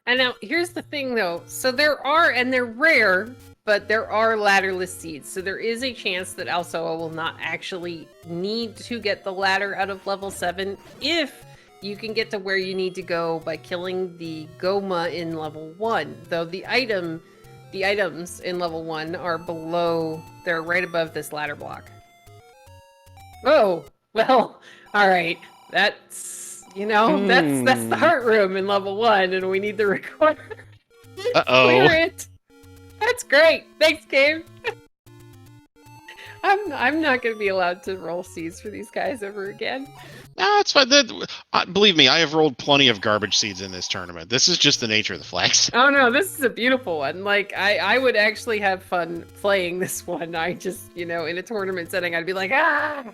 And now here's the thing, though. So there are, and they're rare, but there are ladderless seeds. So there is a chance that Alsoa will not actually need to get the ladder out of level 7 if you can get to where you need to go by killing the Goma in level 1. Though the items in level 1 are below, they're right above this ladder block. Oh, well, all right. That's, that's the heart room in level 1, and we need the recorder. Uh-oh. Clear it. That's great. Thanks, game. I'm not going to be allowed to roll seeds for these guys ever again. No, it's fine. Believe me, I have rolled plenty of garbage seeds in this tournament. This is just the nature of the flags. Oh no, this is a beautiful one. Like, I would actually have fun playing this one. I just, in a tournament setting, I'd be like, ah!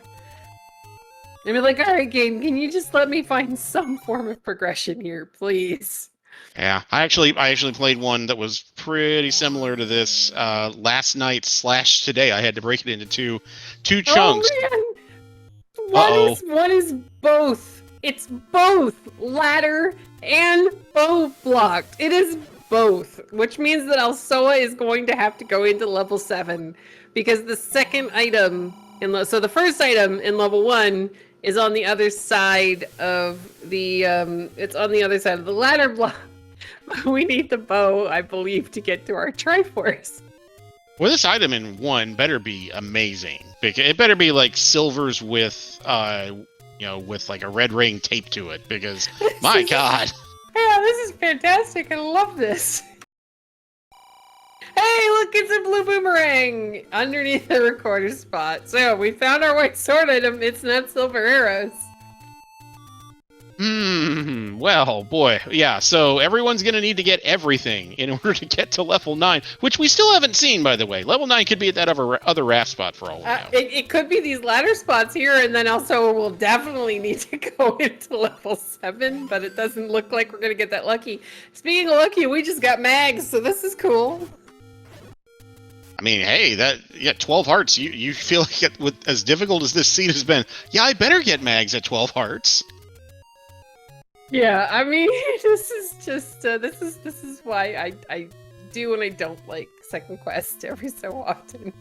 I'd be like, all right, game, can you just let me find some form of progression here, please? Yeah, I actually played one that was pretty similar to this last night / today. I had to break it into two chunks. Oh, man. One is both. It's both ladder and bow blocked. It is both, which means that Alsoa is going to have to go into level 7 because the second item So the first item in level 1 is on the other side of the it's on the other side of the ladder block. We need the bow, I believe, to get to our Triforce. Well, this item in 1 better be amazing. It better be like silvers with with like a red ring taped to it, because my god. Yeah, this is fantastic. I love this. Hey, look, it's a blue boomerang underneath the recorder spot. So we found our white sword item. It's not silver arrows. Well, boy, yeah. So everyone's gonna need to get everything in order to get to level 9, which we still haven't seen, by the way. Level 9 could be at that other raft spot for all we know. It could be these ladder spots here, and then also we'll definitely need to go into level 7, but it doesn't look like we're gonna get that lucky. Speaking of lucky, we just got mags, so this is cool. I mean, hey, 12 hearts. You feel like with as difficult as this seed has been, yeah, I better get mags at 12 hearts. Yeah, I mean, this is just this is why I do and I don't like second quest every so often.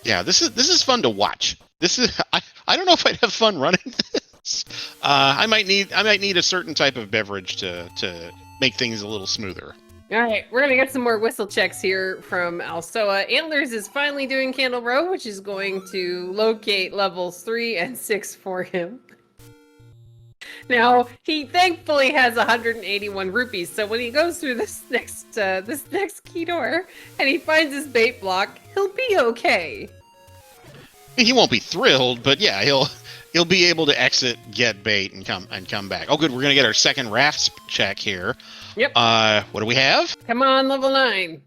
Yeah, this is fun to watch. This is I don't know if I'd have fun running this. I might need a certain type of beverage to make things a little smoother. All right, we're gonna get some more whistle checks here from alsoa. Antlerz is finally doing Candle Row, which is going to locate levels 3 and 6 for him. Now, he thankfully has 181 rupees, so when he goes through this next key door and he finds his bait block, he'll be okay. He won't be thrilled, but yeah, he'll be able to exit, get bait, and come back. Oh, good, we're gonna get our second raft check here. Yep. What do we have? Come on, level 9.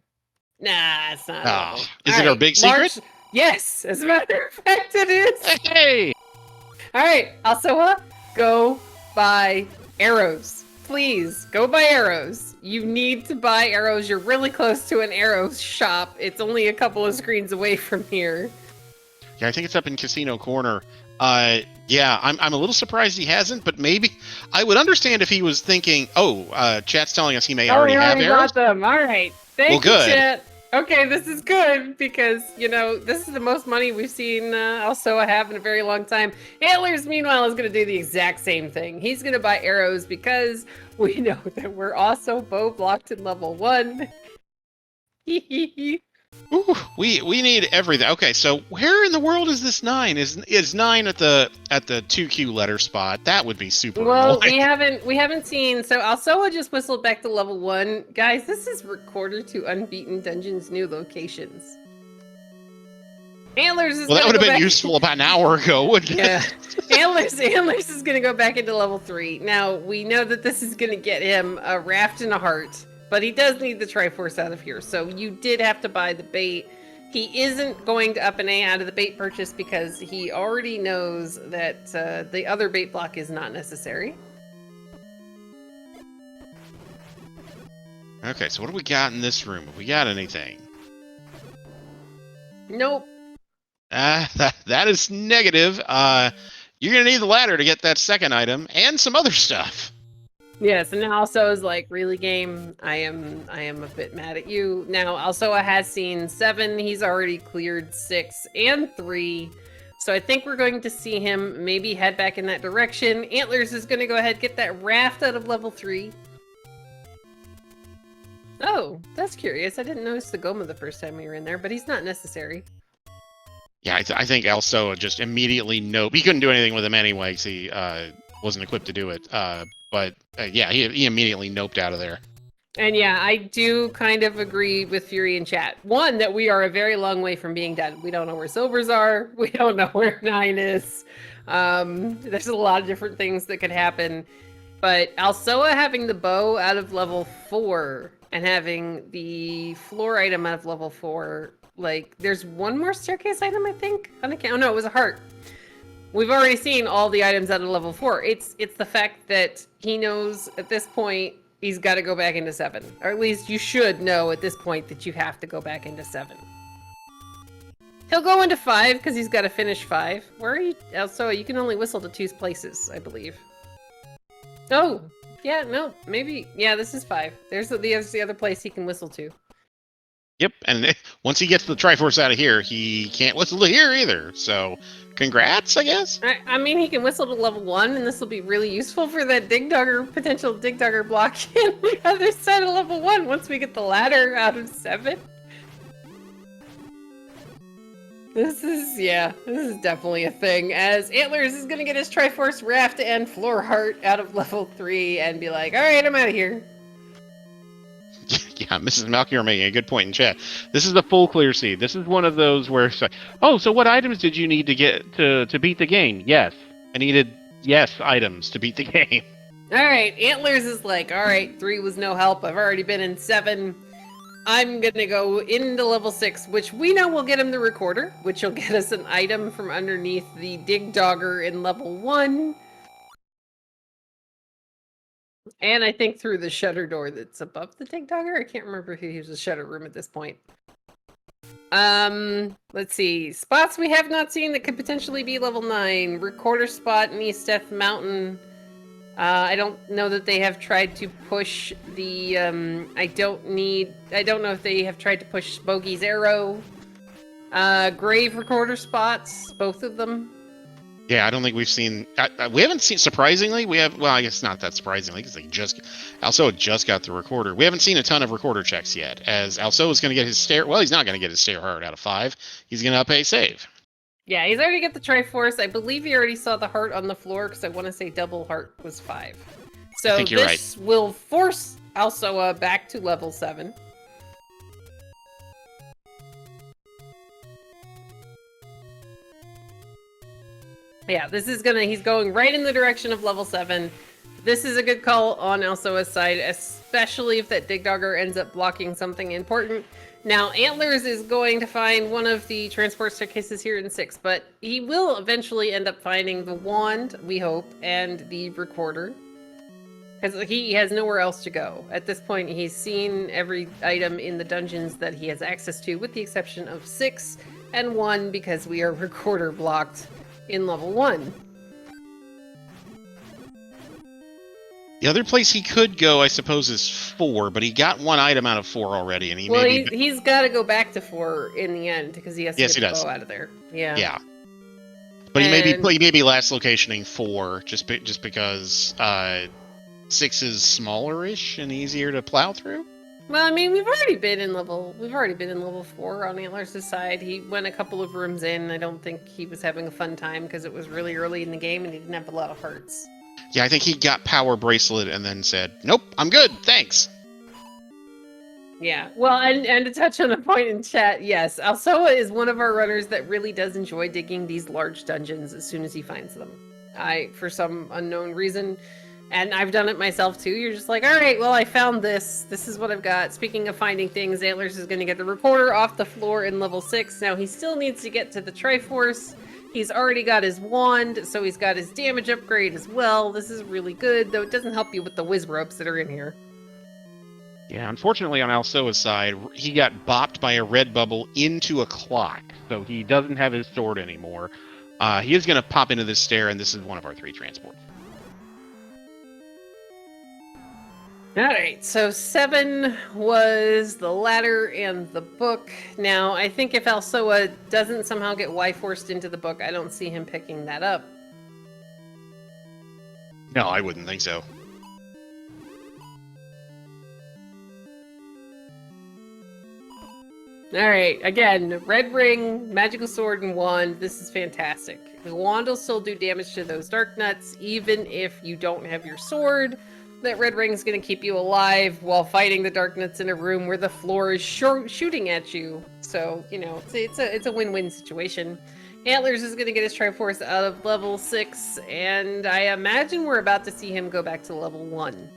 Nah, it's not. Oh, is it our big secret? Yes, as a matter of fact, it is. Hey! All right, alsoa, go buy arrows. Please, go buy arrows. You need to buy arrows. You're really close to an arrow shop. It's only a couple of screens away from here. Yeah, I think it's up in Casino Corner. Yeah, I'm a little surprised he hasn't, but maybe I would understand if he was thinking, chat's telling us he may already have arrows. Got them. All right. Thank you, good. Chat. Okay, this is good because, this is the most money we've seen alsoa have in a very long time. Antlerz, meanwhile, is going to do the exact same thing. He's going to buy arrows because we know that we're also bow blocked in level 1. Ooh, we need everything. Okay, so where in the world is this 9? Is 9 at the 2Q letter spot? That would be super Well, annoying. we haven't seen. So alsoa just whistled back to level 1. Guys, this is Recorder to Unbeaten Dungeon's new locations. Antlerz is well, that would have been useful about an hour ago, wouldn't it? Yeah. Antlerz is going to go back into level 3. Now, we know that this is going to get him a raft and a heart. But he does need the Triforce out of here, so you did have to buy the bait. He isn't going to up an A out of the bait purchase because he already knows that the other bait block is not necessary. Okay, so what do we got in this room? Have we got anything? Nope. That is negative. You're going to need the ladder to get that second item and some other stuff. Yes, and now alsoa is like, really, game? I am a bit mad at you. Now, alsoa has seen 7. He's already cleared 6 and 3. So I think we're going to see him maybe head back in that direction. Antlerz is going to go ahead and get that raft out of level 3. Oh, that's curious. I didn't notice the Goma the first time we were in there, but he's not necessary. Yeah, I think alsoa just immediately nope. He couldn't do anything with him anyway because he wasn't equipped to do it. But yeah, he immediately noped out of there. And yeah, I do kind of agree with Fury in chat. One, that we are a very long way from being done. We don't know where silvers are. We don't know where 9 is. There's a lot of different things that could happen. But alsoa having the bow out of level 4 and having the floor item out of level 4, like, there's one more staircase item, I think? On account. Oh, no, it was a heart. We've already seen all the items out of level 4. It's the fact that he knows at this point he's got to go back into 7. Or at least you should know at this point that you have to go back into 7. He'll go into 5 because he's got to finish 5. Where are you? alsoa, you can only whistle to 2 places, I believe. Oh, yeah, no, maybe. Yeah, this is 5. There's the other place he can whistle to. Yep, and once he gets the Triforce out of here, he can't whistle to here either. So, congrats, I guess. I mean, he can whistle to level 1, and this will be really useful for that potential Dig Dogger block in the other side of level 1 once we get the ladder out of 7. This is definitely a thing, as Antlerz is going to get his Triforce Raft and Floor Heart out of level 3 and be like, alright, I'm out of here. Yeah, Mrs. Malkier making a good point in chat. This is the full clear seed. This is one of those where it's like, oh, so what items did you need to get to beat the game? Yes. I needed, items to beat the game. Alright, Antlerz is like, alright, 3 was no help. I've already been in 7. I'm gonna go into level 6, which we know will get him the recorder, which will get us an item from underneath the Dig Dogger in level 1. And I think through the shutter door that's above the Dig Dogger. I can't remember if he uses a shutter room at this point. Let's see. Spots we have not seen that could potentially be level 9. Recorder spot in East Death Mountain. I don't know that they have tried to push the, I don't know if they have tried to push Bogey's Arrow. Grave recorder spots, both of them. Yeah, I don't think we've seen. We haven't seen. Surprisingly, we have. Well, I guess not that surprisingly, because Alsoa just got the recorder. We haven't seen a ton of recorder checks yet. As Alsoa is going to get his stair. Well, he's not going to get his stair heart out of 5. He's going to up a save. Yeah, he's already got the Triforce. I believe he already saw the heart on the floor, because I want to say double heart was 5. So I think you're this will force Alsoa back to level 7. Yeah, he's going right in the direction of level 7. This is a good call on Alsoa's side, especially if that Dig Dogger ends up blocking something important. Now, Antlerz is going to find one of the transport staircases here in 6, but he will eventually end up finding the wand, we hope, and the recorder. Because he has nowhere else to go. At this point, he's seen every item in the dungeons that he has access to, with the exception of 6 and 1, because we are recorder blocked in level 1. The other place he could go, I suppose, is 4, but he got 1 item out of 4 already, and he's got to go back to 4 in the end because he has to get the bow out of there. Yeah. Yeah. But he may be last locationing 4 just because 6 is smaller-ish and easier to plow through. Well, I mean, we've already been in level 4 on Antler's side. He went a couple of rooms in. I don't think he was having a fun time because it was really early in the game and he didn't have a lot of hearts. Yeah, I think he got Power Bracelet and then said, nope, I'm good, thanks. Yeah, well, and to touch on a point in chat, yes, Alsoa is one of our runners that really does enjoy digging these large dungeons as soon as he finds them. For some unknown reason, and I've done it myself too. You're just like, all right, well, I found this. This is what I've got. Speaking of finding things, Antlerz is going to get the recorder off the floor in level 6. Now, he still needs to get to the Triforce. He's already got his wand, so he's got his damage upgrade as well. This is really good, though it doesn't help you with the whiz ropes that are in here. Yeah, unfortunately on Alsoa's side, he got bopped by a red bubble into a clock, so he doesn't have his sword anymore. He is going to pop into this stair, and this is one of our 3 transports. Alright, so 7 was the ladder and the book. Now, I think if Alsoa doesn't somehow get Y-forced into the book, I don't see him picking that up. No, I wouldn't think so. Alright, again, red ring, magical sword, and wand. This is fantastic. The wand will still do damage to those dark nuts, even if you don't have your sword. That red ring is going to keep you alive while fighting the dark nuts in a room where the floor is shooting at you. So, you know, it's a win-win situation. Antlerz is going to get his Triforce out of level 6, and I imagine we're about to see him go back to level 1.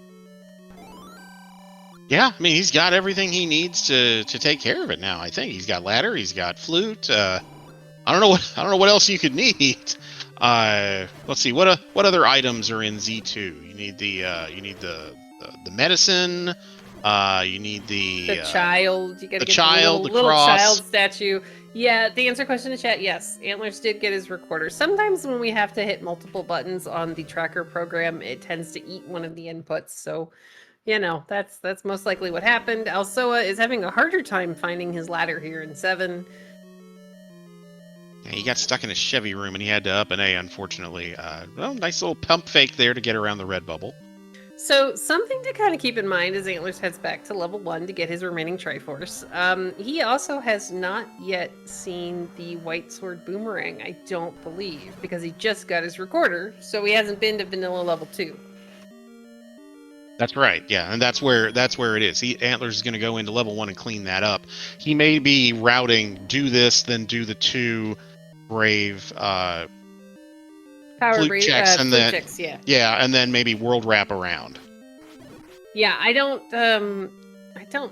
Yeah, I mean, he's got everything he needs to take care of it now. I think he's got ladder, he's got flute. I don't know what else you could need. Let's see, what other items are in Z2? You need the medicine. You need the child. You gotta get the little cross. Child statue. Yeah, to answer question in chat, yes, Antlerz did get his recorder. Sometimes when we have to hit multiple buttons on the tracker program, it tends to eat one of the inputs. So You know, that's most likely what happened. Alsoa is having a harder time finding his ladder here in 7. Yeah, he got stuck in a Chevy room and he had to up an A, unfortunately. Well, nice little pump fake there to get around the red bubble. So something to kind of keep in mind as Antlerz heads back to level 1 to get his remaining Triforce. He also has not yet seen the White Sword Boomerang, I don't believe, because he just got his recorder, so he hasn't been to vanilla level 2. That's right, yeah, and that's where it is. Antlerz is going to go into level 1 and clean that up. He may be routing, do this, then do the 2 Brave Power flute checks, and then checks, yeah. Yeah, and then maybe world wrap around. Yeah, I don't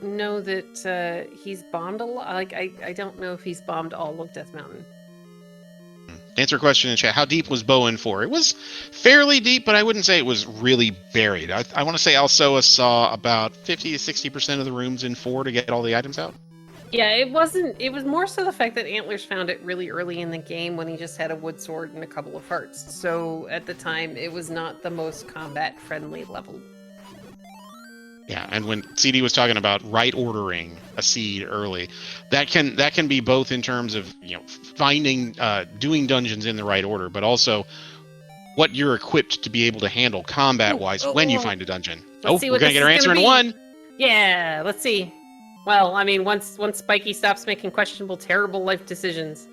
know that he's bombed a lot. Like, I don't know if he's bombed all of Death Mountain. Answer a question in chat. How deep was Bo in 4? It was fairly deep, but I wouldn't say it was really buried. I want to say Alsoa saw about 50 to 60% of the rooms in 4 to get all the items out. Yeah, it wasn't. It was more so the fact that Antlerz found it really early in the game when he just had a wood sword and a couple of hearts. So at the time, it was not the most combat-friendly level. Yeah, and when CD was talking about right ordering a seed early, that can be both in terms of finding doing dungeons in the right order, but also what you're equipped to be able to handle combat-wise when you find a dungeon. We're gonna get our answer in 1. Yeah, let's see. Well, I mean, once Spiky stops making questionable, terrible life decisions,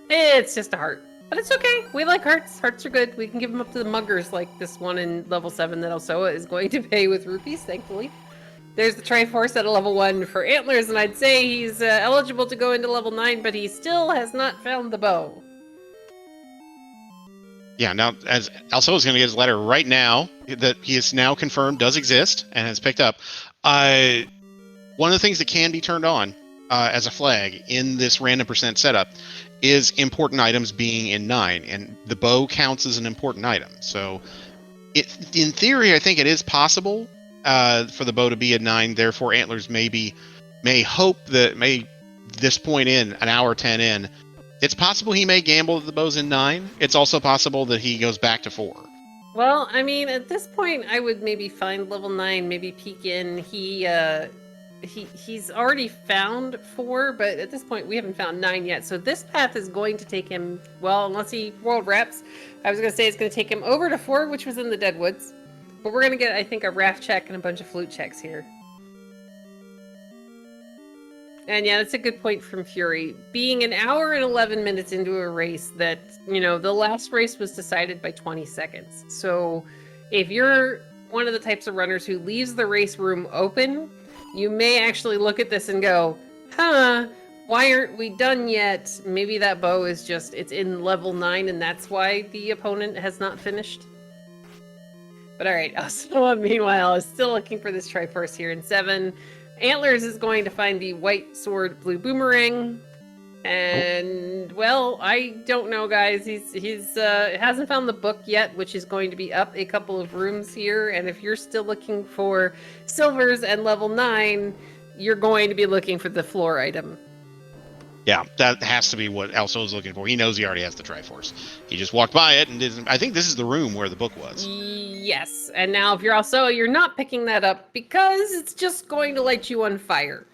it's just a heart. But it's okay. We like hearts. Hearts are good. We can give them up to the muggers like this one in level 7 that Alsoa is going to pay with rupees, thankfully. There's the Triforce at a level 1 for Antlerz, and I'd say he's eligible to go into level 9, but he still has not found the bow. Yeah, now, as Alsoa is going to get his letter right now, that he is now confirmed does exist and has picked up. One of the things that can be turned on as a flag in this random percent setup is important items being in 9, and the bow counts as an important item. So, in theory, I think it is possible for the bow to be at 9. Therefore, Antlerz may hope that this point in an hour 10 in, it's possible he may gamble that the bow's in 9. It's also possible that he goes back to 4. Well, I mean, at this point, I would maybe find level 9, maybe peek in. He's already found 4, but at this point we haven't found 9 yet. So this path is going to take him, well, unless he world reps, I was going to say it's going to take him over to 4, which was in the Deadwoods. But we're going to get, I think, a raft check and a bunch of flute checks here. And yeah, that's a good point from Fury. Being an hour and 11 minutes into a race that, the last race was decided by 20 seconds. So if you're one of the types of runners who leaves the race room open, you may actually look at this and go, why aren't we done yet? Maybe that bow is it's in level 9 and that's why the opponent has not finished. But alright, Alsoa, meanwhile, is still looking for this Triforce here in 7. Antlerz is going to find the White Sword Blue Boomerang. And, well, I don't know, guys. He's hasn't found the book yet, which is going to be up a couple of rooms here. And if you're still looking for silvers and level 9, you're going to be looking for the floor item. Yeah, that has to be what Alsoa is looking for. He knows he already has the Triforce. He just walked by it and didn't. I think this is the room where the book was. Yes, and now if you're Alsoa, you're not picking that up because it's just going to light you on fire.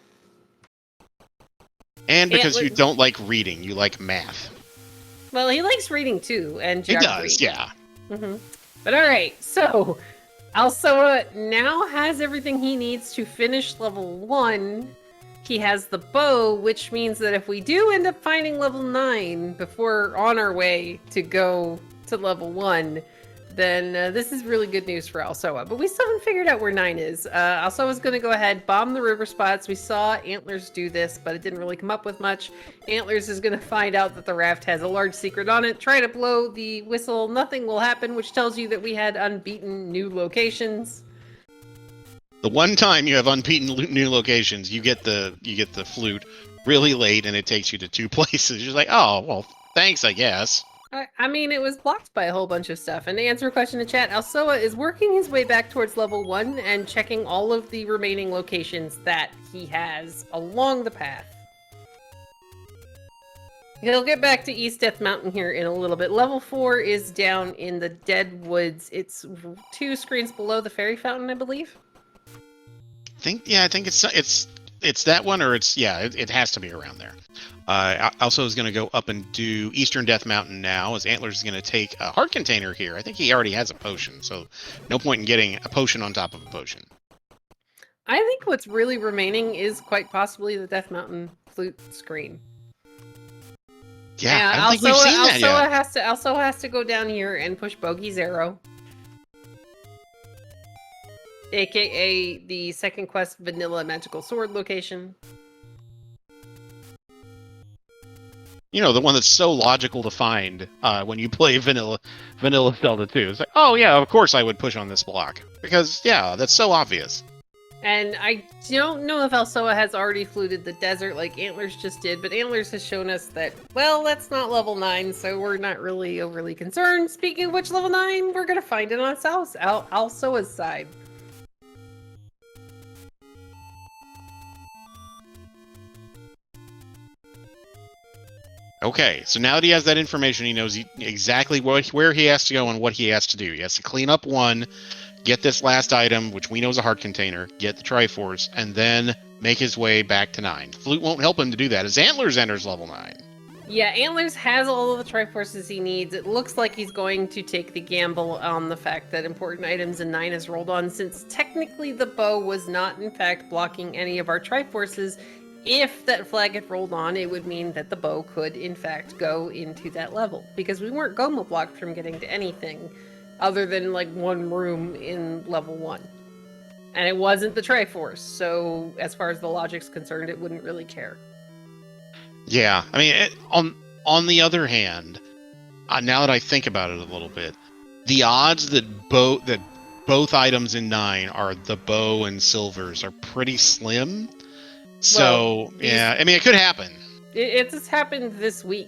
And because you don't like reading, you like math. Well, he likes reading too, and geography. He does, yeah. Mm-hmm. But all right, so Alsoa now has everything he needs to finish level 1. He has the bow, which means that if we do end up finding level 9 before on our way to go to level 1, then this is really good news for Alsoa. But we still haven't figured out where 9 is. Alsoa's going to go ahead, bomb the river spots. We saw Antlerz do this, but it didn't really come up with much. Antlerz is going to find out that the raft has a large secret on it, try to blow the whistle. Nothing will happen, which tells you that we had unbeaten new locations. The one time you have unbeaten new locations, you get the flute really late, and it takes you to 2 places. You're like, oh, well, thanks, I guess. I mean, it was blocked by a whole bunch of stuff. And to answer a question in chat, Alsoa is working his way back towards level 1 and checking all of the remaining locations that he has along the path. He'll get back to East Death Mountain here in a little bit. Level 4 is down in the Dead Woods. It's 2 screens below the fairy fountain, I believe. I think it's that one, or it has to be around there. Also is going to go up and do Eastern Death Mountain now, as Antlerz is going to take a heart container here. I think he already has a potion, so no point in getting a potion on top of a potion. I think what's really remaining is quite possibly the Death Mountain flute screen. Yeah, I don't think we've seen that yet. Alsoa has to go down here and push Bogey's arrow. AKA the second quest vanilla magical sword location. You know, the one that's so logical to find when you play vanilla Zelda 2. It's like, oh yeah, of course I would push on this block. Because, yeah, that's so obvious. And I don't know if Alsoa has already fluted the desert like Antlerz just did, but Antlerz has shown us that, well, that's not level 9, so we're not really overly concerned. Speaking of which, level 9, we're going to find it on Alsoa's side. Okay, so now that he has that information, he knows exactly where he has to go and what he has to do. He has to clean up 1, get this last item, which we know is a heart container, get the Triforce, and then make his way back to 9. Flute won't help him to do that, as Antlerz enters level 9. Yeah, Antlerz has all of the Triforces he needs. It looks like he's going to take the gamble on the fact that important items in 9 is rolled on, since technically the bow was not, in fact, blocking any of our Triforces. If that flag had rolled on, it would mean that the bow could, in fact, go into that level, because we weren't Goma blocked from getting to anything other than, like, 1 room in level 1. And it wasn't the Triforce, so as far as the logic's concerned, it wouldn't really care. Yeah, I mean, on the other hand, now that I think about it a little bit, the odds that both items in 9 are the bow and silvers are pretty slim. So, yeah, I mean, it could happen. It's happened this week.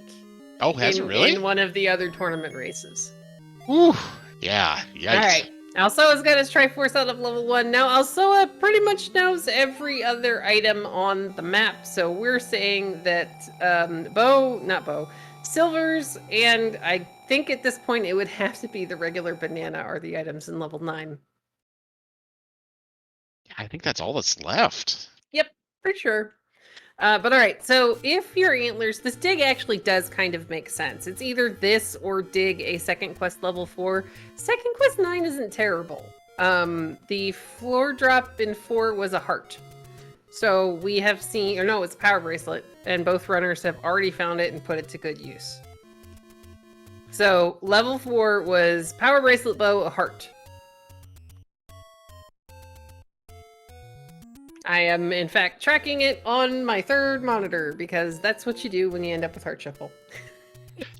Oh, has it really? In one of the other tournament races. Whew. Yeah, yikes. All right. Alsoa's got his Triforce out of level 1. Now, Alsoa pretty much knows every other item on the map. So we're saying that silvers, and I think at this point it would have to be the regular banana are the items in level 9. I think that's all that's left. Yep, for sure. But all right, so if you're Antlerz, this dig actually does kind of make sense. It's either this or dig a second quest level 4. Second quest 9 isn't terrible. The floor drop in 4 was a heart. So we have seen, or no, it's a power bracelet, and both runners have already found it and put it to good use. So level 4 was power bracelet, bow, a heart. I am, in fact, tracking it on my 3rd monitor, because that's what you do when you end up with Heart Shuffle.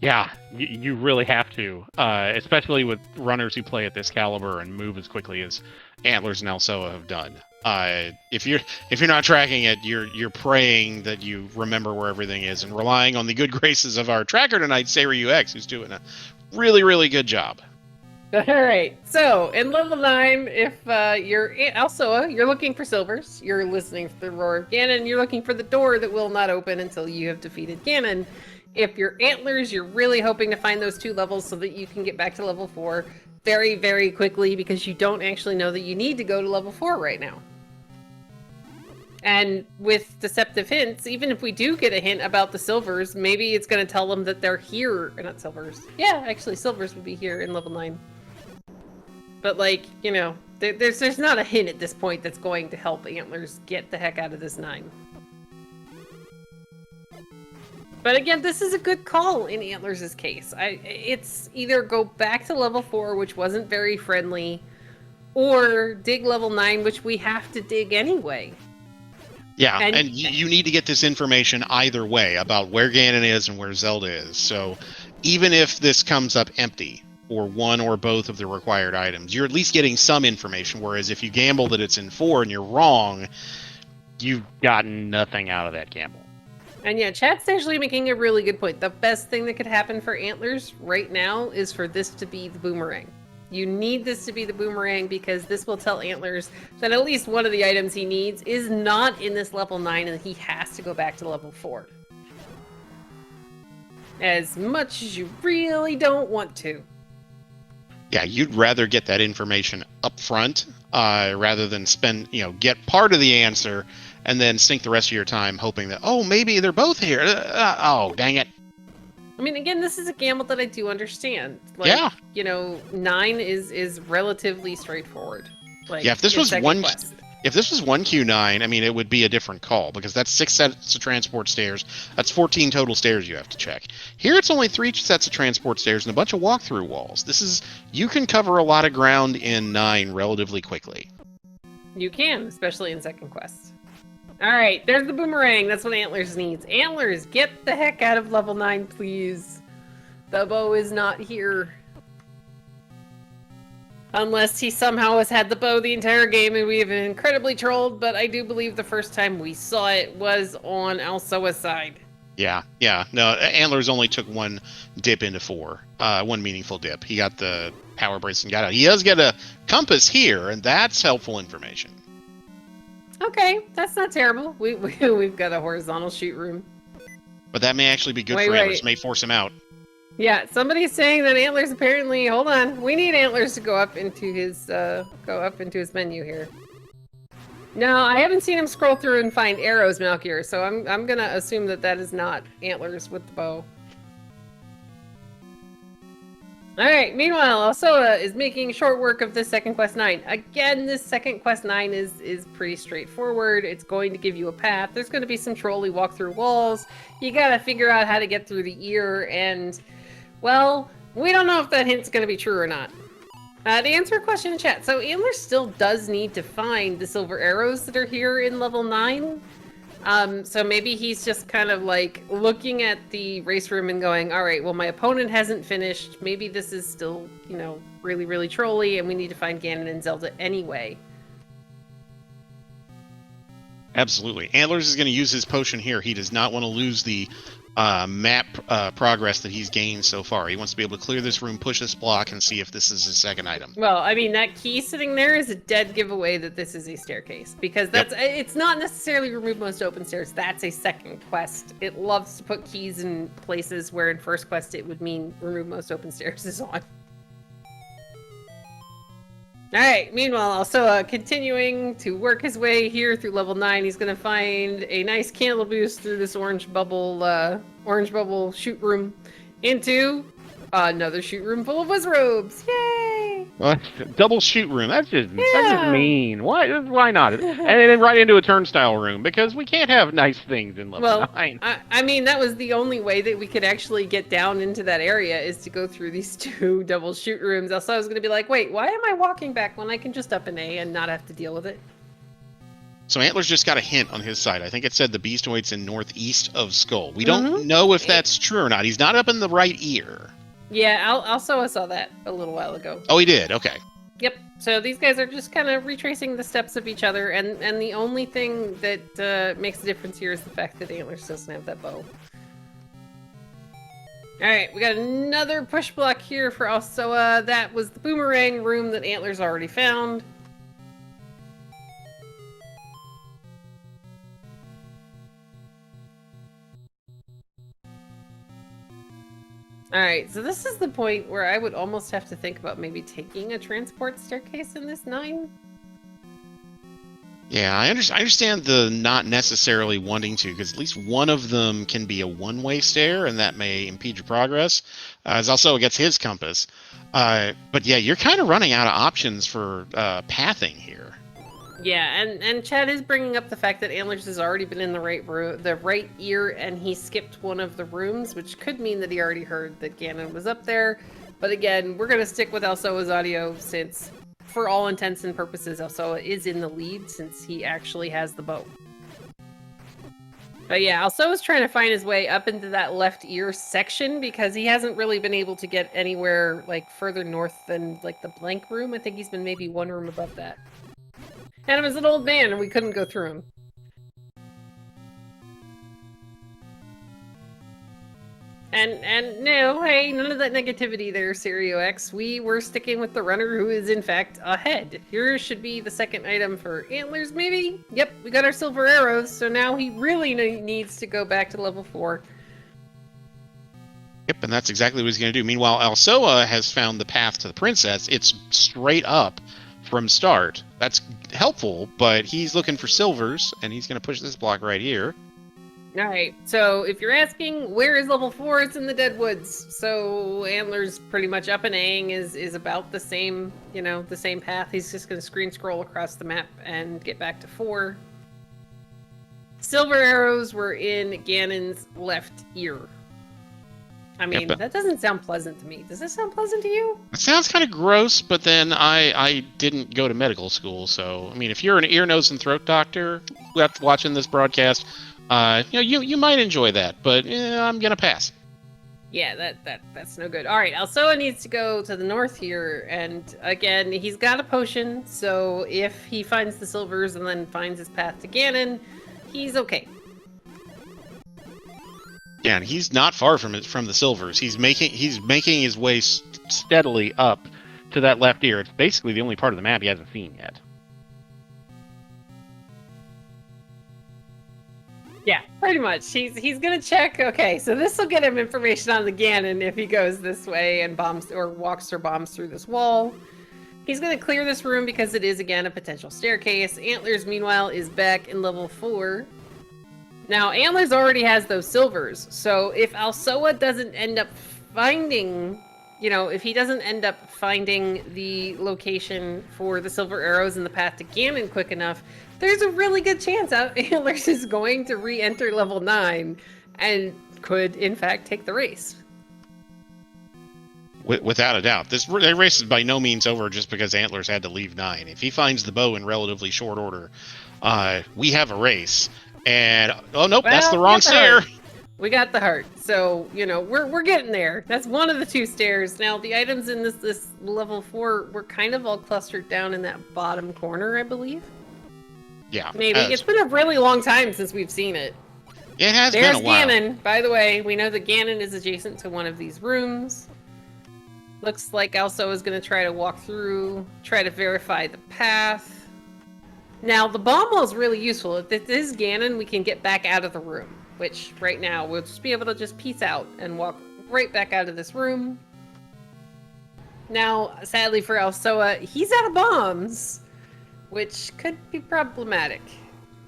Yeah, you really have to, especially with runners who play at this caliber and move as quickly as Antlerz and Alsoa have done. If you're not tracking it, you're praying that you remember where everything is and relying on the good graces of our tracker tonight, Sayra UX, who's doing a really, really good job. All right, so in level 9, if you're Alsoa, you're looking for silvers, you're listening for the roar of Ganon, you're looking for the door that will not open until you have defeated Ganon. If you're Antlerz, you're really hoping to find those 2 levels so that you can get back to level 4 very, very quickly, because you don't actually know that you need to go to level 4 right now. And with deceptive hints, even if we do get a hint about the silvers, maybe it's going to tell them that they're here, or not silvers. Yeah, actually, silvers would be here in level 9. But, like, you know, there's not a hint at this point that's going to help Antlerz get the heck out of this 9. But again, this is a good call in Antlerz' case. It's either go back to level 4, which wasn't very friendly, or dig level 9, which we have to dig anyway. Yeah, and you need to get this information either way about where Ganon is and where Zelda is. So even if this comes up empty, or one or both of the required items, you're at least getting some information, whereas if you gamble that it's in 4 and you're wrong, you've gotten nothing out of that gamble. And yeah, chat's actually making a really good point. The best thing that could happen for Antlerz right now is for this to be the boomerang. You need this to be the boomerang, because this will tell Antlerz that at least one of the items he needs is not in this level 9 and he has to go back to level 4. As much as you really don't want to. Yeah, you'd rather get that information up front rather than get part of the answer and then sink the rest of your time hoping that, oh, maybe they're both here. Oh, dang it. I mean, again, this is a gamble that I do understand. Like, Yeah. 9 is relatively straightforward. Like, Yeah, if this was quest. If this was 1Q9, I mean, it would be a different call because that's 6 sets of transport stairs. That's 14 total stairs you have to check. Here, it's only 3 sets of transport stairs and a bunch of walkthrough walls. You can cover a lot of ground in 9 relatively quickly. You can, especially in second quest. All right, there's the boomerang. That's what Antlerz needs. Antlerz, get the heck out of level 9, please. The bow is not here. Unless he somehow has had the bow the entire game and we have been incredibly trolled, but I do believe the first time we saw it was on alsoa's side. Yeah. No, Antlerz only took 1 dip into 4. 1 meaningful dip. He got the power brace and got out. He does get a compass here, and that's helpful information. Okay, that's not terrible. We've got a horizontal shoot room. But that may actually be good for Antlerz. May force him out. Yeah, somebody's saying that Antlerz apparently. Hold on, we need Antlerz to go up into his menu here. No, I haven't seen him scroll through and find arrows, Malkier. So I'm gonna assume that is not Antlerz with the bow. All right. Meanwhile, alsoa is making short work of this second quest 9. Again, this second quest 9 is pretty straightforward. It's going to give you a path. There's going to be some trolley walk through walls. You gotta figure out how to get through the ear and. Well, we don't know if that hint's going to be true or not. To answer a question in chat, so Antlerz still does need to find the silver arrows that are here in level 9. So maybe he's just kind of like looking at the race room and going, all right, well, my opponent hasn't finished. Maybe this is still, really, really trolly, and we need to find Ganon and Zelda anyway. Absolutely. Antlerz is going to use his potion here. He does not want to lose the map progress that he's gained so far. He wants to be able to clear this room, push this block, and see if this is his second item. Well, I mean, that key sitting there is a dead giveaway that this is a staircase, because it's not necessarily remove most open stairs. That's a second quest. It loves to put keys in places where in first quest it would mean remove most open stairs is on. Alright, meanwhile, alsoa continuing to work his way here through level 9. He's going to find a nice candle boost through this orange bubble shoot room into another shoot room full of wizrobes. Yay! What? Double shoot room. That's just mean. Why not? And then right into a turnstile room, because we can't have nice things in level 9. I mean, that was the only way that we could actually get down into that area, is to go through these 2 double shoot rooms. Also, I was going to be like, wait, why am I walking back when I can just up an A and not have to deal with it? So Antlerz just got a hint on his side. I think it said the beast waits in northeast of Skull. We don't know if that's true or not. He's not up in the right ear. Yeah, alsoa saw that a little while ago. Oh, he did? Okay. Yep. So these guys are just kind of retracing the steps of each other, and the only thing that makes the difference here is the fact that Antlerz doesn't have that bow. Alright, we got another push block here for alsoa. That was the boomerang room that Antlerz already found. Alright, so this is the point where I would almost have to think about maybe taking a transport staircase in this 9. Yeah, I understand the not necessarily wanting to, because at least one of them can be a one-way stair, and that may impede your progress. As alsoa gets his compass. But yeah, you're kind of running out of options for pathing here. Yeah, and Chad is bringing up the fact that Antlerz has already been in the right ear, and he skipped one of the rooms, which could mean that he already heard that Ganon was up there. But again, we're going to stick with alsoa's audio, since, for all intents and purposes, alsoa is in the lead, since he actually has the bow. But yeah, alsoa's trying to find his way up into that left ear section, because he hasn't really been able to get anywhere, like, further north than, like, the blank room. I think he's been maybe 1 room above that. And it was an old man, and we couldn't go through him. And no, hey, none of that negativity there, Serio X. We were sticking with the runner who is, in fact, ahead. Here should be the second item for Antlerz, maybe? Yep, we got our silver arrows, so now he really needs to go back to level 4. Yep, and that's exactly what he's going to do. Meanwhile, alsoa has found the path to the princess. It's straight up from start. That's helpful, but he's looking for silvers, and he's going to push this block right here. All right, so if you're asking where is level 4, it's in the Deadwoods. So Antler's pretty much up and Aang is about the same, the same path. He's just going to screen scroll across the map and get back to 4. Silver arrows were in Ganon's left ear. I mean, that doesn't sound pleasant to me. Does this sound pleasant to you? It sounds kind of gross, but then I didn't go to medical school, so I mean, if you're an ear, nose, and throat doctor after watching this broadcast, you might enjoy that, but I'm gonna pass. Yeah, that's no good. All right, Alsoa needs to go to the north here, and again, he's got a potion, so if he finds the silvers and then finds his path to Ganon, he's okay. Yeah, and he's not far from the silvers. He's making his way steadily up to that left ear. It's basically the only part of the map he hasn't seen yet. Yeah, pretty much. He's gonna check. Okay, so this will get him information on the Ganon if he goes this way and walks or bombs through this wall. He's gonna clear this room because it is again a potential staircase. Antlerz, meanwhile, is back in level 4. Now, Antlerz already has those silvers, so if Alsoa doesn't end up finding, if he doesn't end up finding the location for the silver arrows and the path to Ganon quick enough, there's a really good chance Antlerz is going to re-enter level 9 and could, in fact, take the race. Without a doubt. This race is by no means over just because Antlerz had to leave 9. If he finds the bow in relatively short order, we have a race. And oh nope, that's the wrong stair. We got the heart, so we're getting there. That's one of the 2 stairs. Now the items in this level 4 were kind of all clustered down in that bottom corner, I believe. Yeah, maybe it's been a really long time since we've seen it. It has been a while. There's Ganon. By the way, we know that Ganon is adjacent to one of these rooms. Looks like Alsoa is going to try to walk through, try to verify the path. Now, the bomb wall is really useful. If this is Ganon, we can get back out of the room, which right now we'll just be able to just peace out and walk right back out of this room. Now, sadly for Alsoa, he's out of bombs, which could be problematic.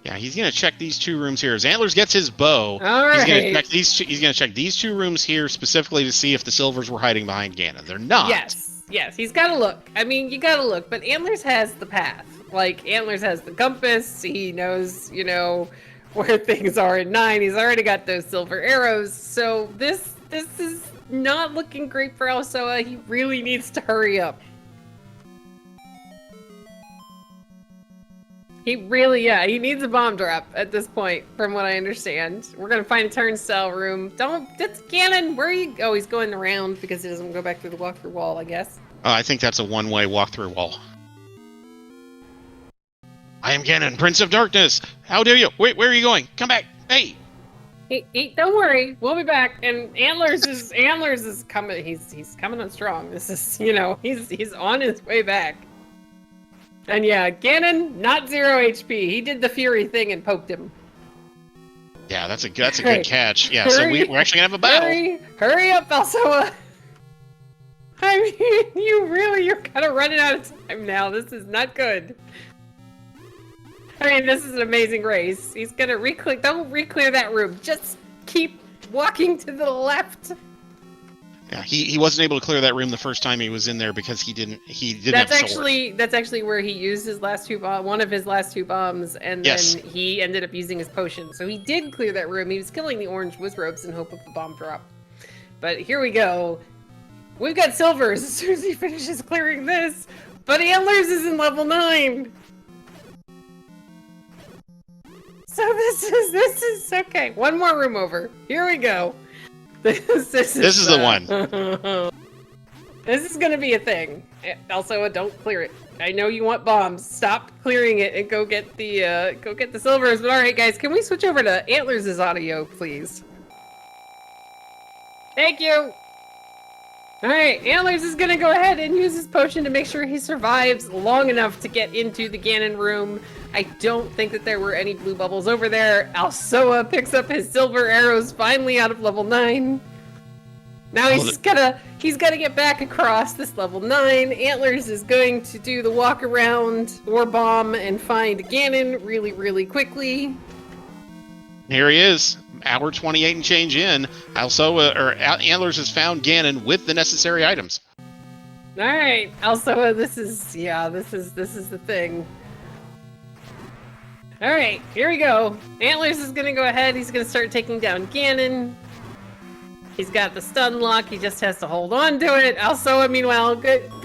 Yeah, he's going to check these 2 rooms here. As Antlerz gets his bow, all right. He's going to check these 2 rooms here specifically to see if the silvers were hiding behind Ganon. They're not. Yes, he's got to look. I mean, you got to look, but Antlerz has the path. Like, Antlerz has the compass. He knows, where things are at 9. He's already got those silver arrows. So this is not looking great for Alsoa. He really needs to hurry up. He needs a bomb drop at this point, from what I understand. We're going to find a turnstile room. That's Ganon. Where are you? Oh, he's going around because he doesn't go back through the walk-through wall, I guess. I think that's a one-way walk-through wall. I am Ganon, Prince of Darkness. How dare you? Wait, where are you going? Come back. Hey, don't worry. We'll be back. And Antlerz is coming. He's coming on strong. This is, he's on his way back. And yeah, Ganon, not 0 HP. He did the Fury thing and poked him. Yeah, that's a good catch. Yeah, so we're actually gonna have a battle. Hurry up, Alsoa. I mean, you're kind of running out of time now. This is not good. I mean, this is an amazing race. He's gonna don't re-clear that room. Just keep walking to the left. Yeah, he wasn't able to clear that room the first time he was in there because he didn't have sword. That's actually where he used his one of his last 2 bombs, and then he ended up using his potion. So he did clear that room. He was killing the orange wizrobes in hope of the bomb drop. But here we go. We've got silvers as soon as he finishes clearing this. But Antlerz is in level 9. So this is okay. One more room over. Here we go. This is the one. This is gonna be a thing. Also, don't clear it. I know you want bombs. Stop clearing it and go get the silvers. But all right, guys, can we switch over to Antlerz's audio, please? Thank you. All right, Antlerz is gonna go ahead and use his potion to make sure he survives long enough to get into the Ganon room. I don't think that there were any blue bubbles over there. Alsoa picks up his silver arrows finally out of level 9. Now he's gotta get back across this level 9. Antlerz is going to do the walk around or bomb and find Ganon really, really quickly. Here he is, hour 28 and change in. Antlerz has found Ganon with the necessary items. All right, alsoa, this is the thing. All right, here we go. Antlerz is gonna go ahead. He's gonna start taking down Ganon. He's got the stun lock. He just has to hold on to it. alsoa, meanwhile,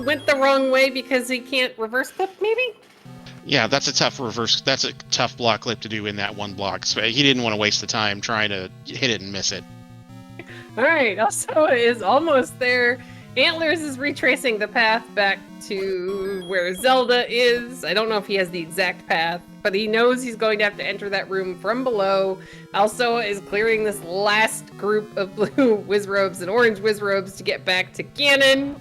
went the wrong way because he can't reverse clip, maybe? Yeah, that's a tough block clip to do in that one block. So he didn't want to waste the time trying to hit it and miss it. All right, alsoa is almost there. Antlerz is retracing the path back to where Zelda is. I don't know if he has the exact path, but he knows he's going to have to enter that room from below. alsoa is clearing this last group of blue Wizrobes and orange Wizrobes to get back to Ganon.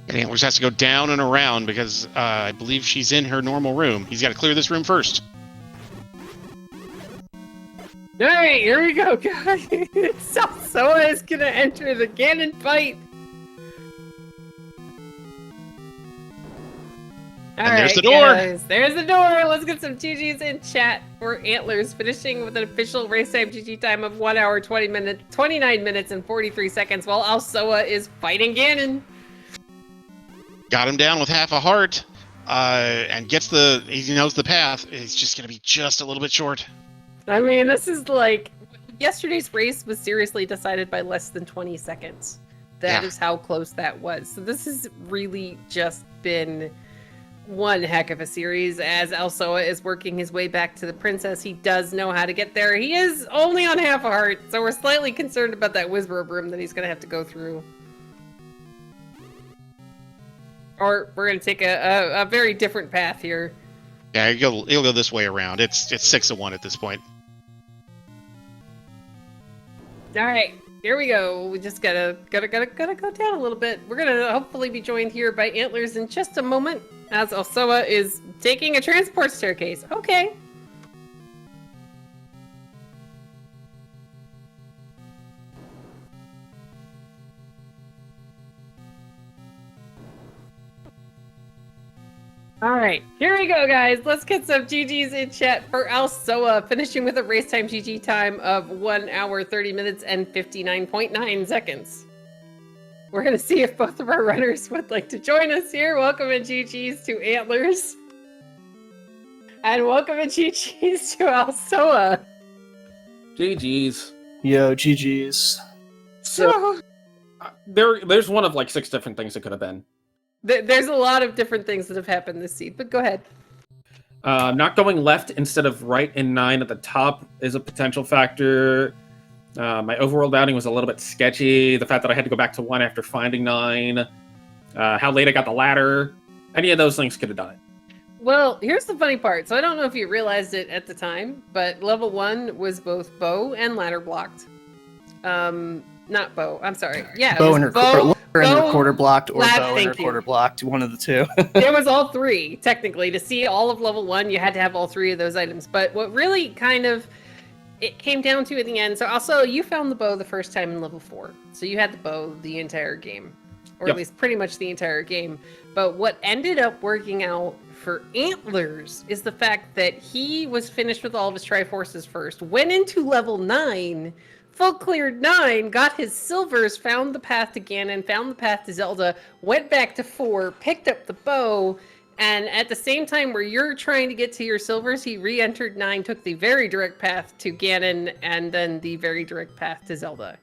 And Antlerz has to go down and around because I believe she's in her normal room. He's got to clear this room first. All right, here we go, guys. alsoa is gonna enter the Ganon fight. And there's the door. Guys, there's the door. Let's get some GGs in chat for Antlerz, finishing with an official race time GG time of 1 hour, 29 minutes, and 43 seconds, while alsoa is fighting Ganon. Got him down with half a heart, and he knows the path. It's just gonna be just a little bit short. I mean, this is like, yesterday's race was seriously decided by less than 20 seconds. That is how close that was. So this has really just been one heck of a series as alsoa is working his way back to the princess. He does know how to get there. He is only on half a heart, so we're slightly concerned about that Wizrobe room that he's going to have to go through. Or we're going to take a very different path here. Yeah, he'll go this way around. It's 6-1 at this point. All right, here we go. We just gotta go down a little bit. We're gonna hopefully be joined here by Antlerz in just a moment, as alsoa is taking a transport staircase. Okay. All right, here we go, guys. Let's get some GGs in chat for alsoa, finishing with a race time GG time of 1 hour, 30 minutes, and 59.9 seconds. We're going to see if both of our runners would like to join us here. Welcome and GGs to Antlerz. And welcome and GGs to alsoa. GGs. Yo, GGs. So, there's one of like 6 different things it could have been. there's a lot of different things that have happened this seed, but go ahead. Not going left instead of right in 9 at the top is a potential factor. My overworld outing was a little bit sketchy. The fact that I had to go back to 1 after finding 9. How late I got the ladder. Any of those things could have done it. Well, here's the funny part. So I don't know if you realized it at the time, but level 1 was both bow and ladder blocked. Not bow. I'm sorry. Yeah, Bow and recorder blocked, or lad, bow and recorder blocked. One of the two. It was all 3, technically. To see all of level 1, you had to have all 3 of those items. But what really kind of it came down to at the end. So also, you found the bow the first time in level 4. So you had the bow the entire game. Or at least pretty much the entire game. But what ended up working out for Antlerz is the fact that he was finished with all of his Triforces first, went into level 9, full cleared 9, got his silvers, found the path to Ganon, found the path to Zelda, went back to 4, picked up the bow, and at the same time where you're trying to get to your silvers, he re-entered 9, took the very direct path to Ganon, and then the very direct path to Zelda.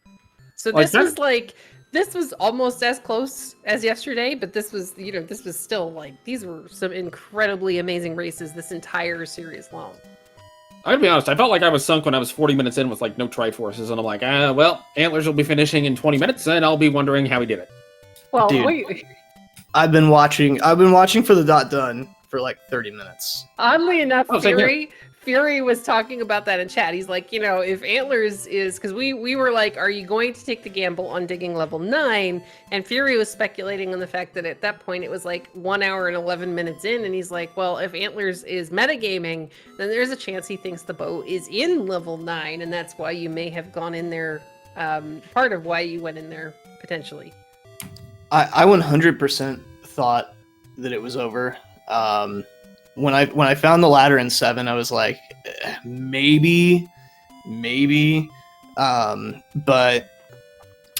So this was like... This was almost as close as yesterday, but this was, this was still like, these were some incredibly amazing races this entire series long. I'm gonna be honest, I felt like I was sunk when I was 40 minutes in with like no Triforces, and I'm like, well, Antlerz will be finishing in 20 minutes, and I'll be wondering how he did it. Well, Dude, wait. I've been watching for the dot done for like 30 minutes. Oddly enough, same Fury was talking about that in chat. He's like, if Antlerz is, because we were like, are you going to take the gamble on digging level 9? And Fury was speculating on the fact that at that point it was like 1 hour and 11 minutes in, and he's like, well, if Antlerz is metagaming, then there's a chance he thinks the bow is in level 9, and that's why you may have gone in there part of why you went in there potentially. I 100% thought that it was over. When I found the ladder in 7, I was like, maybe. But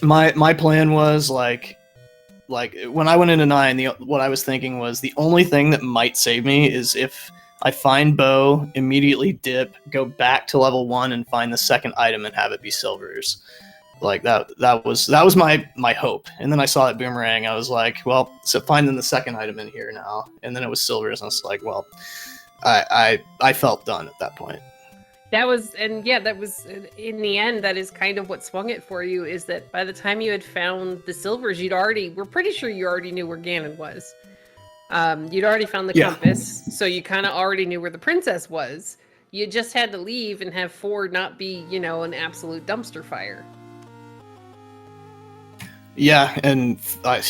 my plan was like when I went into 9, what I was thinking was the only thing that might save me is if I find bow, immediately dip, go back to level 1 and find the second item and have it be silvers. Like that was my hope. And then I saw that boomerang. I was like, well, so finding the second item in here now. And then it was silvers, and I was like, well, I felt done at that point. That was in the end, that is kind of what swung it for you, is that by the time you had found the silvers, we're pretty sure you already knew where Ganon was. You'd already found the compass, so you kind of already knew where the princess was. You just had to leave and have 4 not be, an absolute dumpster fire. Yeah, and I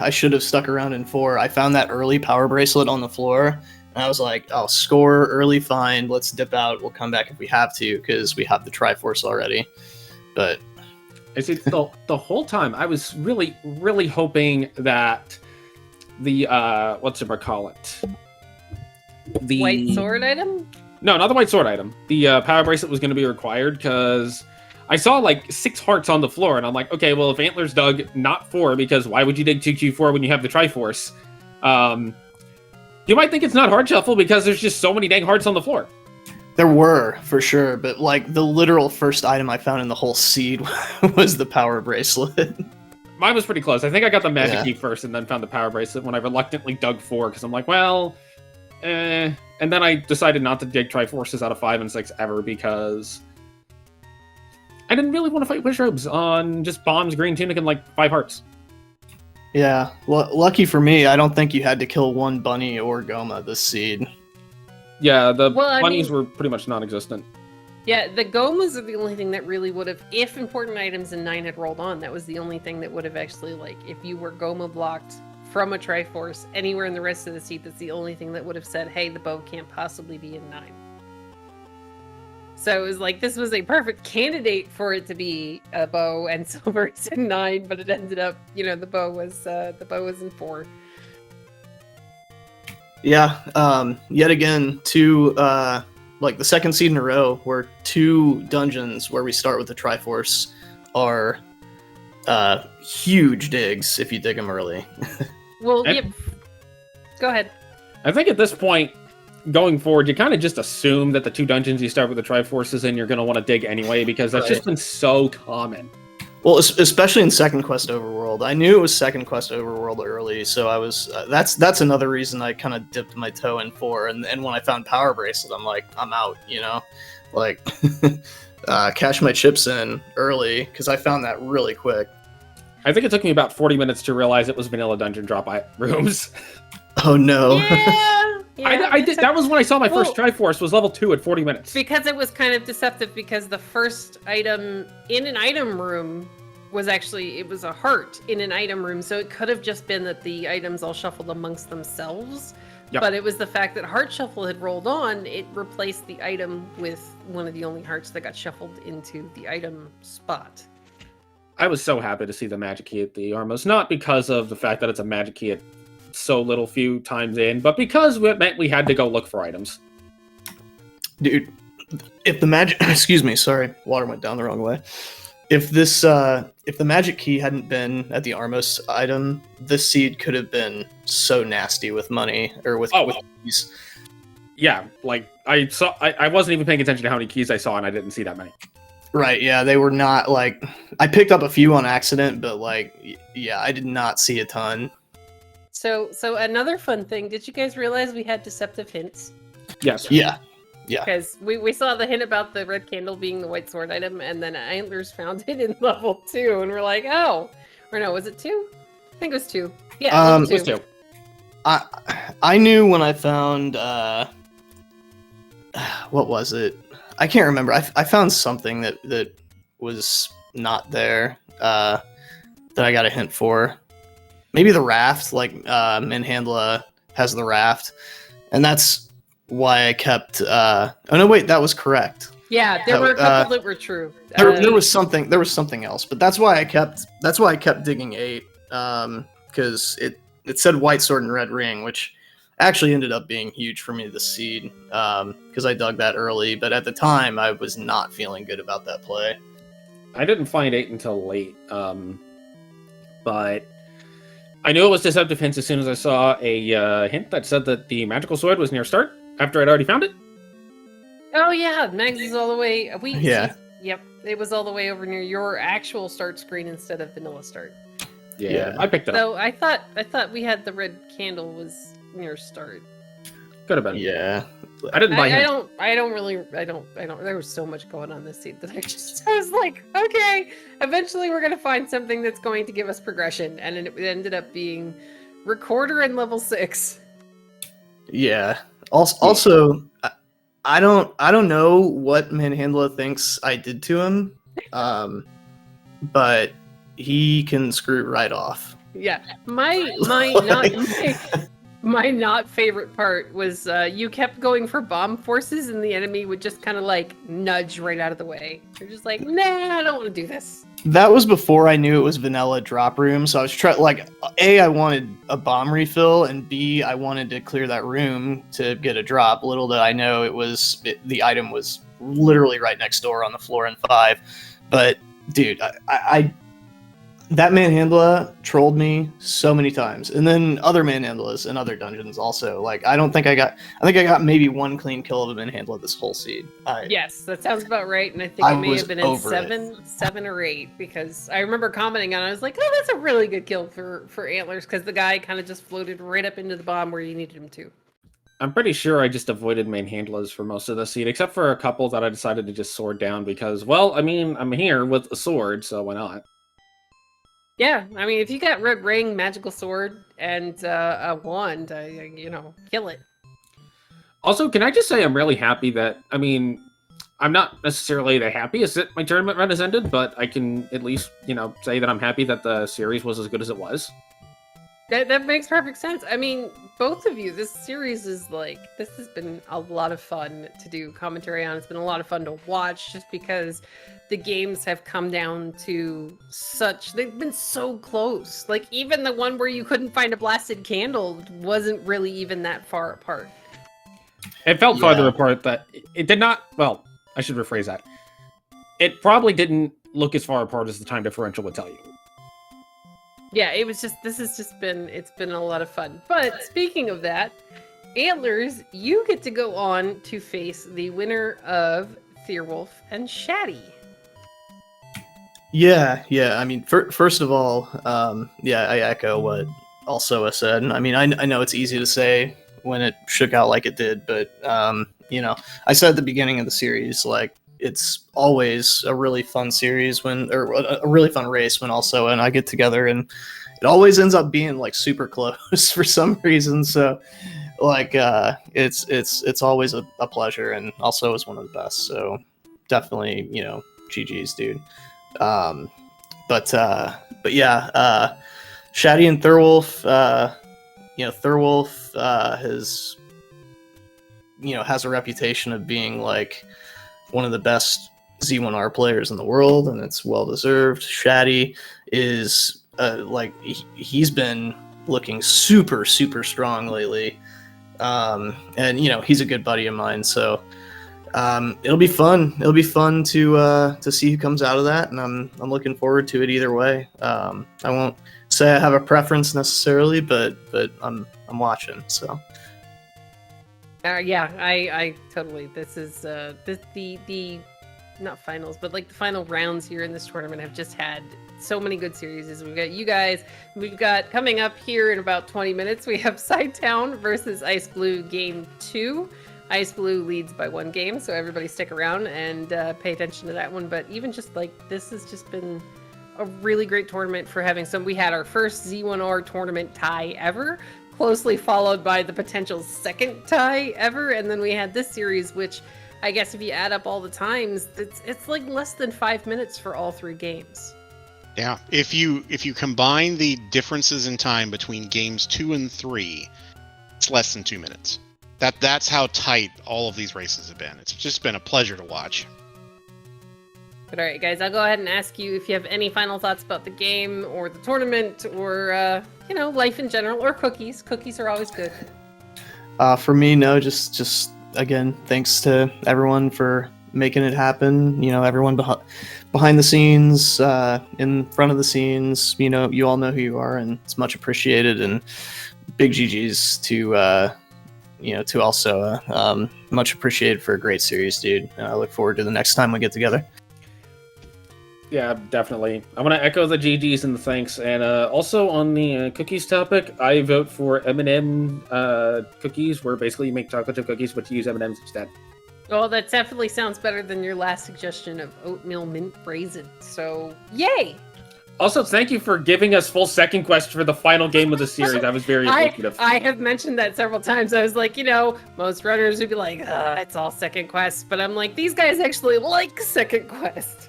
should have stuck around in 4. I found that early power bracelet on the floor, and I was like, "I'll score early find. Let's dip out. We'll come back if we have to, because we have the Triforce already." But I see the whole time I was really, really hoping that the the white sword item? No, not the white sword item. The power bracelet was going to be required, because I saw like 6 hearts on the floor, and I'm like, okay, well, if Antlerz dug not 4, because why would you dig 2Q4 when you have the Triforce? You might think it's not hard shuffle because there's just so many dang hearts on the floor. there were, for sure, but like the literal first item I found in the whole seed was the power bracelet. Mine was pretty close. I think I got the magic key first and then found the power bracelet when I reluctantly dug 4, because I'm like, well, And then I decided not to dig Triforces out of 5 and 6 ever, because I didn't really want to fight Wish Robes on just bombs, green tunic, and like 5 hearts. Yeah, well, lucky for me, I don't think you had to kill 1 bunny or Goma this seed. Yeah, the bunnies were pretty much non-existent. Yeah, the Gomas are the only thing that really would have, if important items in 9 had rolled on, that was the only thing that would have actually, like, if you were Goma blocked from a Triforce anywhere in the rest of the seed, that's the only thing that would have said, hey, the bow can't possibly be in 9. So it was like, this was a perfect candidate for it to be a bow and silvers in 9, but it ended up, the bow was in 4. Yeah, yet again, 2, like the second seed in a row, where 2 dungeons where we start with the Triforce are huge digs if you dig them early. Well, yep. Go ahead. I think at this point, going forward, you kind of just assume that the 2 dungeons you start with the Triforces in, you're going to want to dig anyway, because that's just been so common. Well, especially in Second Quest Overworld. I knew it was Second Quest Overworld early, so I was that's another reason I kind of dipped my toe in 4. And when I found Power Bracelet, I'm like, I'm out, like cash my chips in early, because I found that really quick. I think it took me about 40 minutes to realize it was vanilla dungeon drop rooms. Oh no! Yeah, I did. That was when I saw my first Triforce. Was level 2 at 40 minutes. Because it was kind of deceptive. Because the first item in an item room was actually, it was a heart in an item room, so it could have just been that the items all shuffled amongst themselves. Yep. But it was the fact that Heart Shuffle had rolled on, it replaced the item with one of the only hearts that got shuffled into the item spot. I was so happy to see the magic key at the Armos, not because of the fact that it's a magic key at so little few times in, but because it meant we had to go look for items. Dude, if the magic, excuse me, sorry, water went down the wrong way. If the magic key hadn't been at the Armos item, this seed could have been so nasty with money, or with keys. Yeah, like I wasn't even paying attention to how many keys I saw, and I didn't see that many. Right, yeah, they were not, like, I picked up a few on accident, but, like, yeah, I did not see a ton. So another fun thing, did you guys realize we had deceptive hints? Yes. Yeah. Because we saw the hint about the red candle being the white sword item, and then Antlerz found it in level 2, and we're like, oh. Or no, was it 2? I think it was 2. Yeah, it was 2. I knew when I found, what was it? I can't remember. I found something that was not there, that I got a hint for. Maybe the raft, like Manhandla has the raft, and that's why I kept. Oh no, wait, that was correct. Yeah, there were a couple that were true. There was something else, but that's why I kept digging 8, because it said white sword and red ring, which actually ended up being huge for me this seed, because I dug that early, but at the time I was not feeling good about that play. I didn't find 8 until late, but I knew it was deceptive hints as soon as I saw a hint that said that the magical sword was near start after I'd already found it. Oh yeah, Mags is all the way. Yeah. Yep, it was all the way over near your actual start screen instead of vanilla start. Yeah, I picked it up. So I thought we had the red candle was near start. Could have been. Yeah. I didn't buy him. I don't. There was so much going on this seed that I was like, okay, eventually we're gonna find something that's going to give us progression, and it ended up being recorder and level 6. Yeah. Also, I don't know what Manhandla thinks I did to him, but he can screw right off. Yeah, my not favorite part was you kept going for bomb forces, and the enemy would just kind of like nudge right out of the way. You're just like, nah, I don't want to do this. That was before I knew it was vanilla drop room, so I was trying, like, A, I wanted a bomb refill, and B, I wanted to clear that room to get a drop. Little did I know the item was literally right next door on the floor in 5. But, dude, I that Manhandla trolled me so many times, and then other Manhandlas in other dungeons also. Like, I think I got maybe 1 clean kill of a Manhandla this whole seed. Yes, that sounds about right, and I think it may have been in 7 or 8, because I remember commenting on it. I was like, oh, that's a really good kill for Antlerz, because the guy kind of just floated right up into the bomb where you needed him to. I'm pretty sure I just avoided Manhandlas for most of the seed, except for a couple that I decided to just sword down because, well, I mean, I'm here with a sword, so why not? Yeah, I mean, if you got red ring, magical sword, and a wand, kill it. Also, can I just say I'm really happy that, I mean, I'm not necessarily the happiest that my tournament run has ended, but I can at least, say that I'm happy that the series was as good as it was. That makes perfect sense. I mean, both of you, this series is this has been a lot of fun to do commentary on. It's been a lot of fun to watch just because the games have come down to they've been so close. Like, even the one where you couldn't find a blasted candle wasn't really even that far apart. It felt farther apart that it did not, well, I should rephrase that. It probably didn't look as far apart as the time differential would tell you. Yeah, it's been a lot of fun. But speaking of that, Antlerz, you get to go on to face the winner of Theerwolf and Shaddy. Yeah. I mean, first of all, I echo what alsoa said. I mean, I know it's easy to say when it shook out like it did, but I said at the beginning of the series, like, it's always a really fun series or a really fun race when alsoa and I get together, and it always ends up being like super close for some reason. So, like, it's always a pleasure, and alsoa is one of the best. So definitely, GG's, dude. But yeah, Shaddy and Theerwolf, Theerwolf has a reputation of being like one of the best Z1R players in the world, and it's well deserved. Shaddy is he's been looking super strong lately, and he's a good buddy of mine. So it'll be fun. It'll be fun to see who comes out of that, and I'm looking forward to it either way. I won't say I have a preference necessarily, but I'm watching. So. Yeah, I totally. This is the not finals, but like the final rounds here in this tournament have just had so many good series. We've got you guys. We've got coming up here in about 20 minutes. We have Sidetown versus Ice Blue Game 2. Ice Blue leads by 1 game, so everybody stick around and pay attention to that one. But even just like this has just been a really great tournament for having some. We had our first Z1R tournament tie ever, closely followed by the potential second tie ever, and then we had this series, which I guess if you add up all the times, it's like less than 5 minutes for all 3 games. Yeah, if you combine the differences in time between games 2 and 3, it's less than 2 minutes. That's how tight all of these races have been. It's just been a pleasure to watch. But all right, guys, I'll go ahead and ask you if you have any final thoughts about the game or the tournament or, life in general or cookies. Cookies are always good. For me, no, just again, thanks to everyone for making it happen. Everyone behind the scenes, in front of the scenes. You all know who you are, and it's much appreciated. And big GGs to alsoa. Much appreciated for a great series, dude. I look forward to the next time we get together. Yeah, definitely. I want to echo the GGs and the thanks. And also on the cookies topic, I vote for M&M cookies, where basically you make chocolate chip cookies, but you use M&Ms instead. Well, that definitely sounds better than your last suggestion of oatmeal mint raisin. So, yay! Also, thank you for giving us full second quest for the final game of the series. I was very appreciative. I have mentioned that several times. I was like, most runners would be like, it's all second quest. But I'm like, these guys actually like second quest.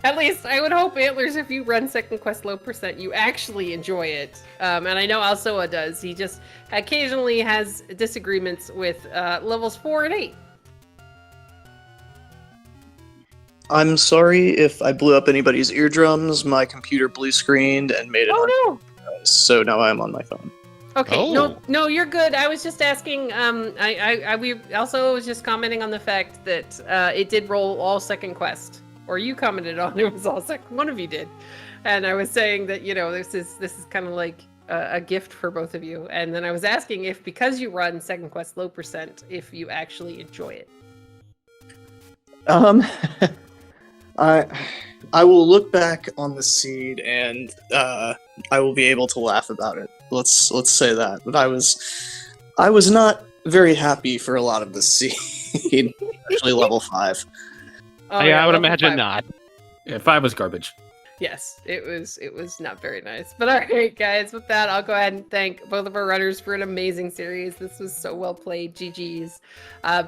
At least I would hope, Antlerz, if you run second quest low percent, you actually enjoy it. And I know alsoa does. He just occasionally has disagreements with levels 4 and 8. I'm sorry if I blew up anybody's eardrums. My computer blue screened and made it. Oh no! So now I'm on my phone. Okay, Oh. no, you're good. I was just asking. We also was just commenting on the fact that it did roll all second quest, or you commented on it was all second. One of you did, and I was saying that this is kind of like a gift for both of you. And then I was asking if because you run second quest low percent, if you actually enjoy it. I will look back on the seed and I will be able to laugh about it. Let's say that. But I was not very happy for a lot of the seed. Especially level 5. Oh, I would level imagine 5. not. Yeah, 5 was garbage. Yes, it was not very nice. But all right, guys, with that, I'll go ahead and thank both of our runners for an amazing series. This was so well played. GG's.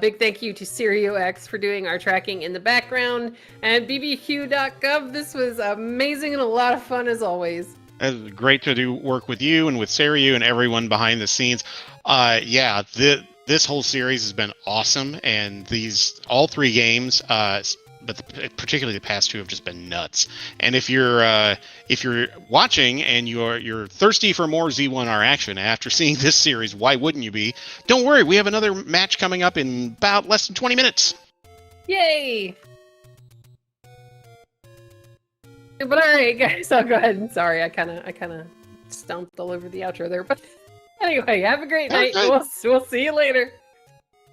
Big thank you to SerioX for doing our tracking in the background. And bbq.gov, this was amazing and a lot of fun as always. It was great to do work with you and with Sariu and everyone behind the scenes. This whole series has been awesome, and all 3 games, but particularly the past 2 have just been nuts. And if you're watching and you're thirsty for more Z1R action after seeing this series, why wouldn't you be? Don't worry, we have another match coming up in about less than 20 minutes. Yay! But all right, guys, I'll go ahead and sorry, I kind of stomped all over the outro there. But anyway, have a great night. Okay. We'll see you later.